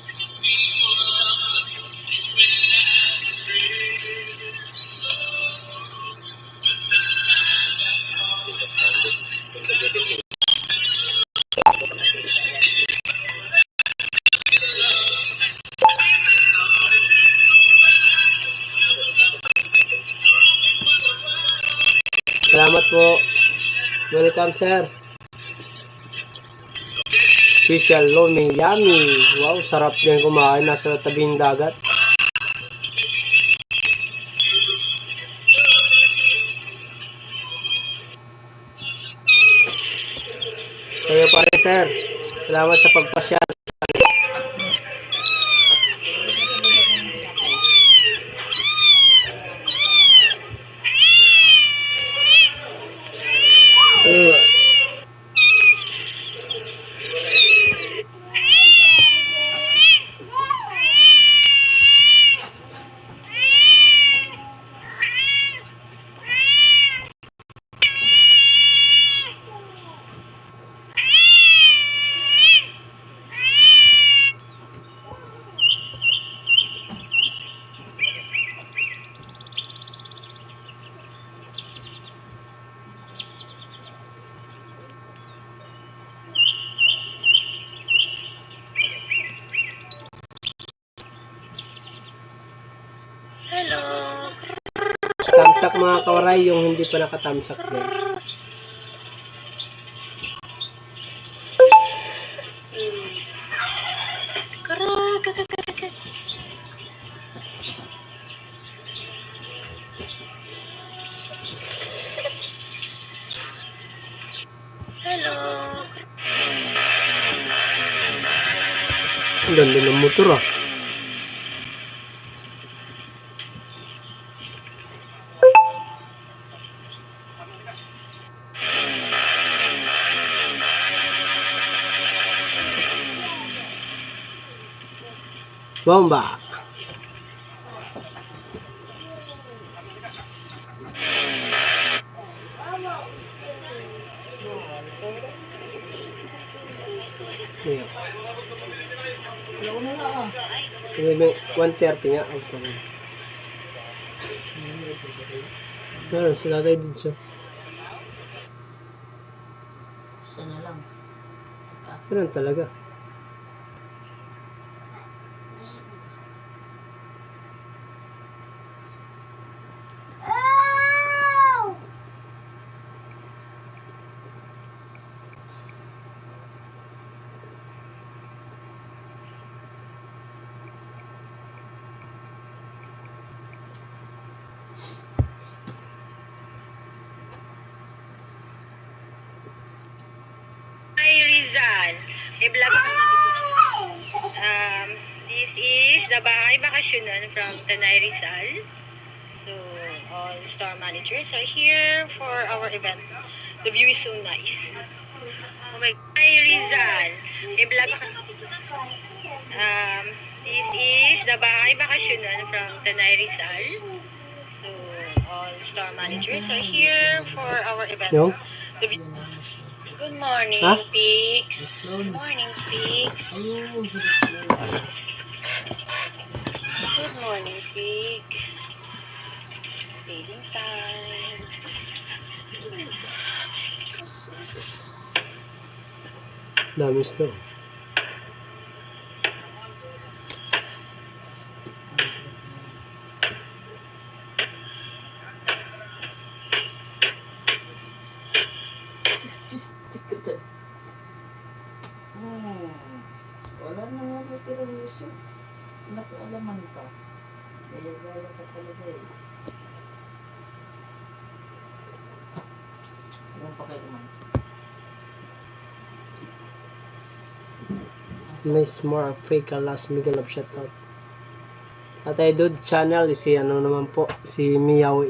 Salamat po. Welcome, sir. Special Lomi Yummy. Wow, sarap din kumain. Nasa tabing dagat. Kayo pa rin, sir. Salamat sa pagpasyal. Hello. Tamsak mga kawaray, yung hindi pa nakatamsak din. Hello. Ang ganda ng motor ah. Bomba. Ayan. Wala na lang ah. 130 nga. Okay. Meron sila tayo dito sa. Isa na lang. Saka, Meron talaga. Hi, Rizal. May vlog this is the bahay bakasyonan from Tanay Rizal. So, all store managers are here for our event. The view is so nice. Oh my God. Hi, Rizal. May vlog this is the bahay bakasyonan from Tanay Rizal. So, all store managers are here for our event. Yung? The view. Good morning, Huh? pigs. Good morning, pigs. ayun, sige. Good morning, pig. Feeding time. Dami snow. Wala na nga na permisyon. Nakialaman pa. Gaya-gaya ka talaga eh. Ilan pa kayo naman? Miss More Africa Last Miguel of shoutout. Tatay Dude channel si ano naman po si Miao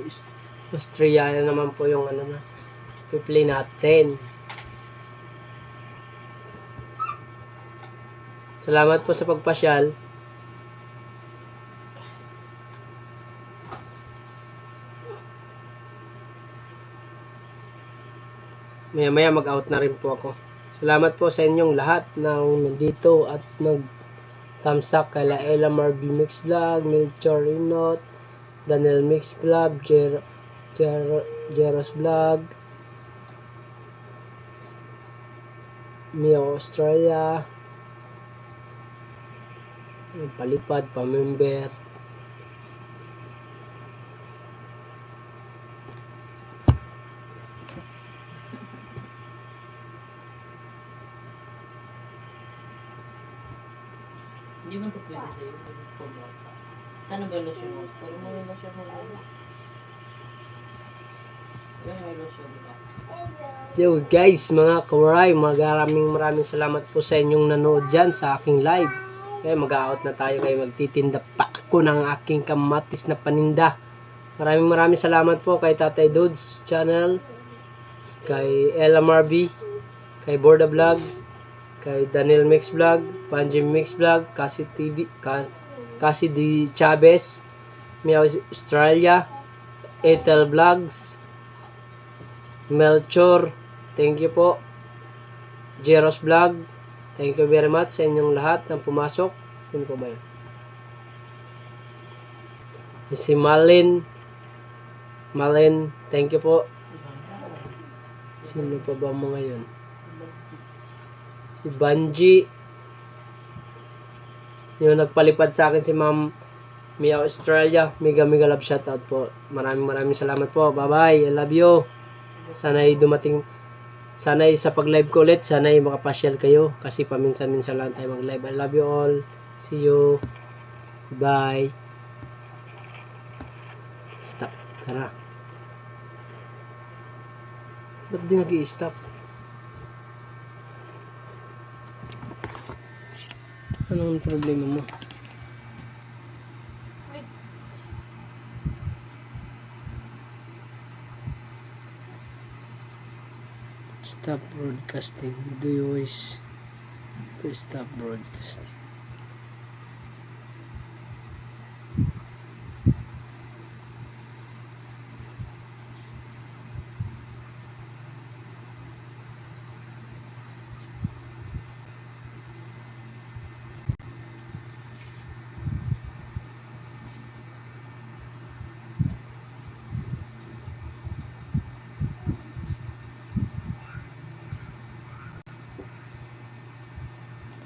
Austria naman po yung ano na play natin. Salamat po sa pagpasyal. Maya-maya mag-out na rin po ako. Salamat po sa inyong lahat na nandito at nag-thumbs up kay Laela Marby Mix Vlog, Milchor Inot, Daniel Mix Vlog, Jeros Vlog, Mia Australia, palipad, pamember. Hindi man ito pwede sa'yo. Saan na ba yung lotion mo? Pero mo yung lotion mo lang. Yan may lotion nila. So guys, mga kawaray, maraming salamat po sa inyong nanood dyan sa aking live. Okay, mag-out na tayo kayo. Magtitinda pa ako ng aking kamatis na paninda. Maraming salamat po kay Tatay Dudes channel, kay Ella Marby, kay Borda Vlog, kay Daniel Mix Vlog, Panji Mix Vlog, Kasi TV, Kasi D. Chavez, Mia Australia, Etel Vlogs, Melchor, thank you po, Jeros Vlog, thank you very much sa inyong lahat ng pumasok. Sino po ba yun? Si Malin, thank you po. Sino pa ba mo ngayon? Si Banji. Yung nagpalipad sa akin si Ma'am Mia Australia. Mega love shoutout po. Maraming salamat po. Bye bye. I love you. Sana'y sa pag-live ko ulit, sana'y makapasyal kayo. Kasi paminsan-minsan lang tayo mag-live. I love you all. See you. Bye. Stop. Tara. Ba't di nag-i-stop? Anong problema mo? Stop broadcasting. Do you wish to stop broadcasting?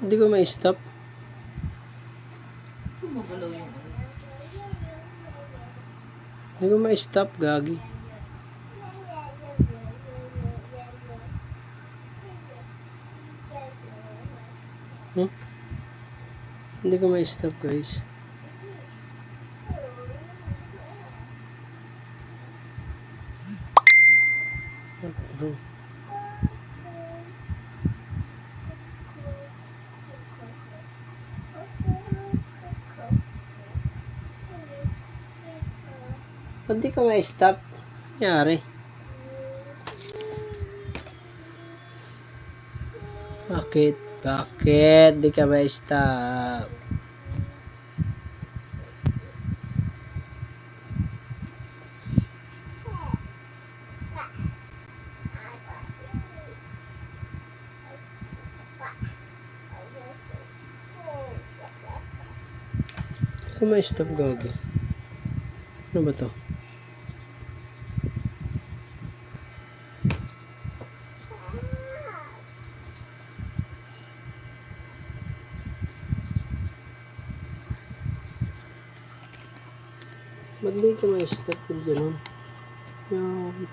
Hindi ko ma-stop. Gumagalaw yung Hindi ko ma-stop, gagi. Hindi ko ma-stop, guys. Bro. Ba't di ka ma-stop? Nangyari. Bakit? Bakit di ka ma-stop? Di ka ma-stop, gagi. Ano ba to? Ba't di ka ma-stop kung gano'n? Yawit.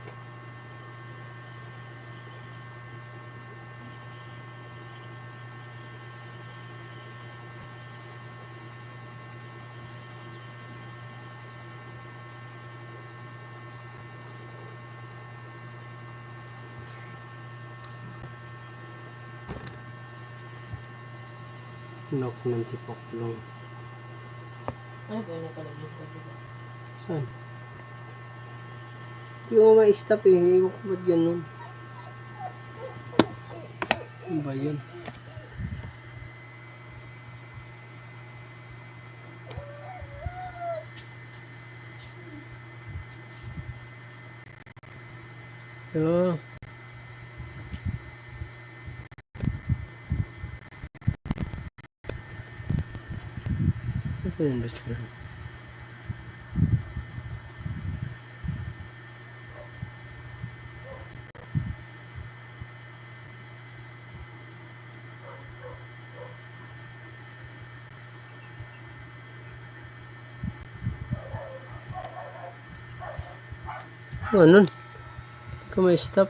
Knock ng tipoklong. Ay, wala pala yung kabila. Saan? Hindi ko ma-stop eh. Ewan ko ba't ganun. Ano ba yun? Yo. Ano yun ba siya? Ganun. Hindi ko ma-stop.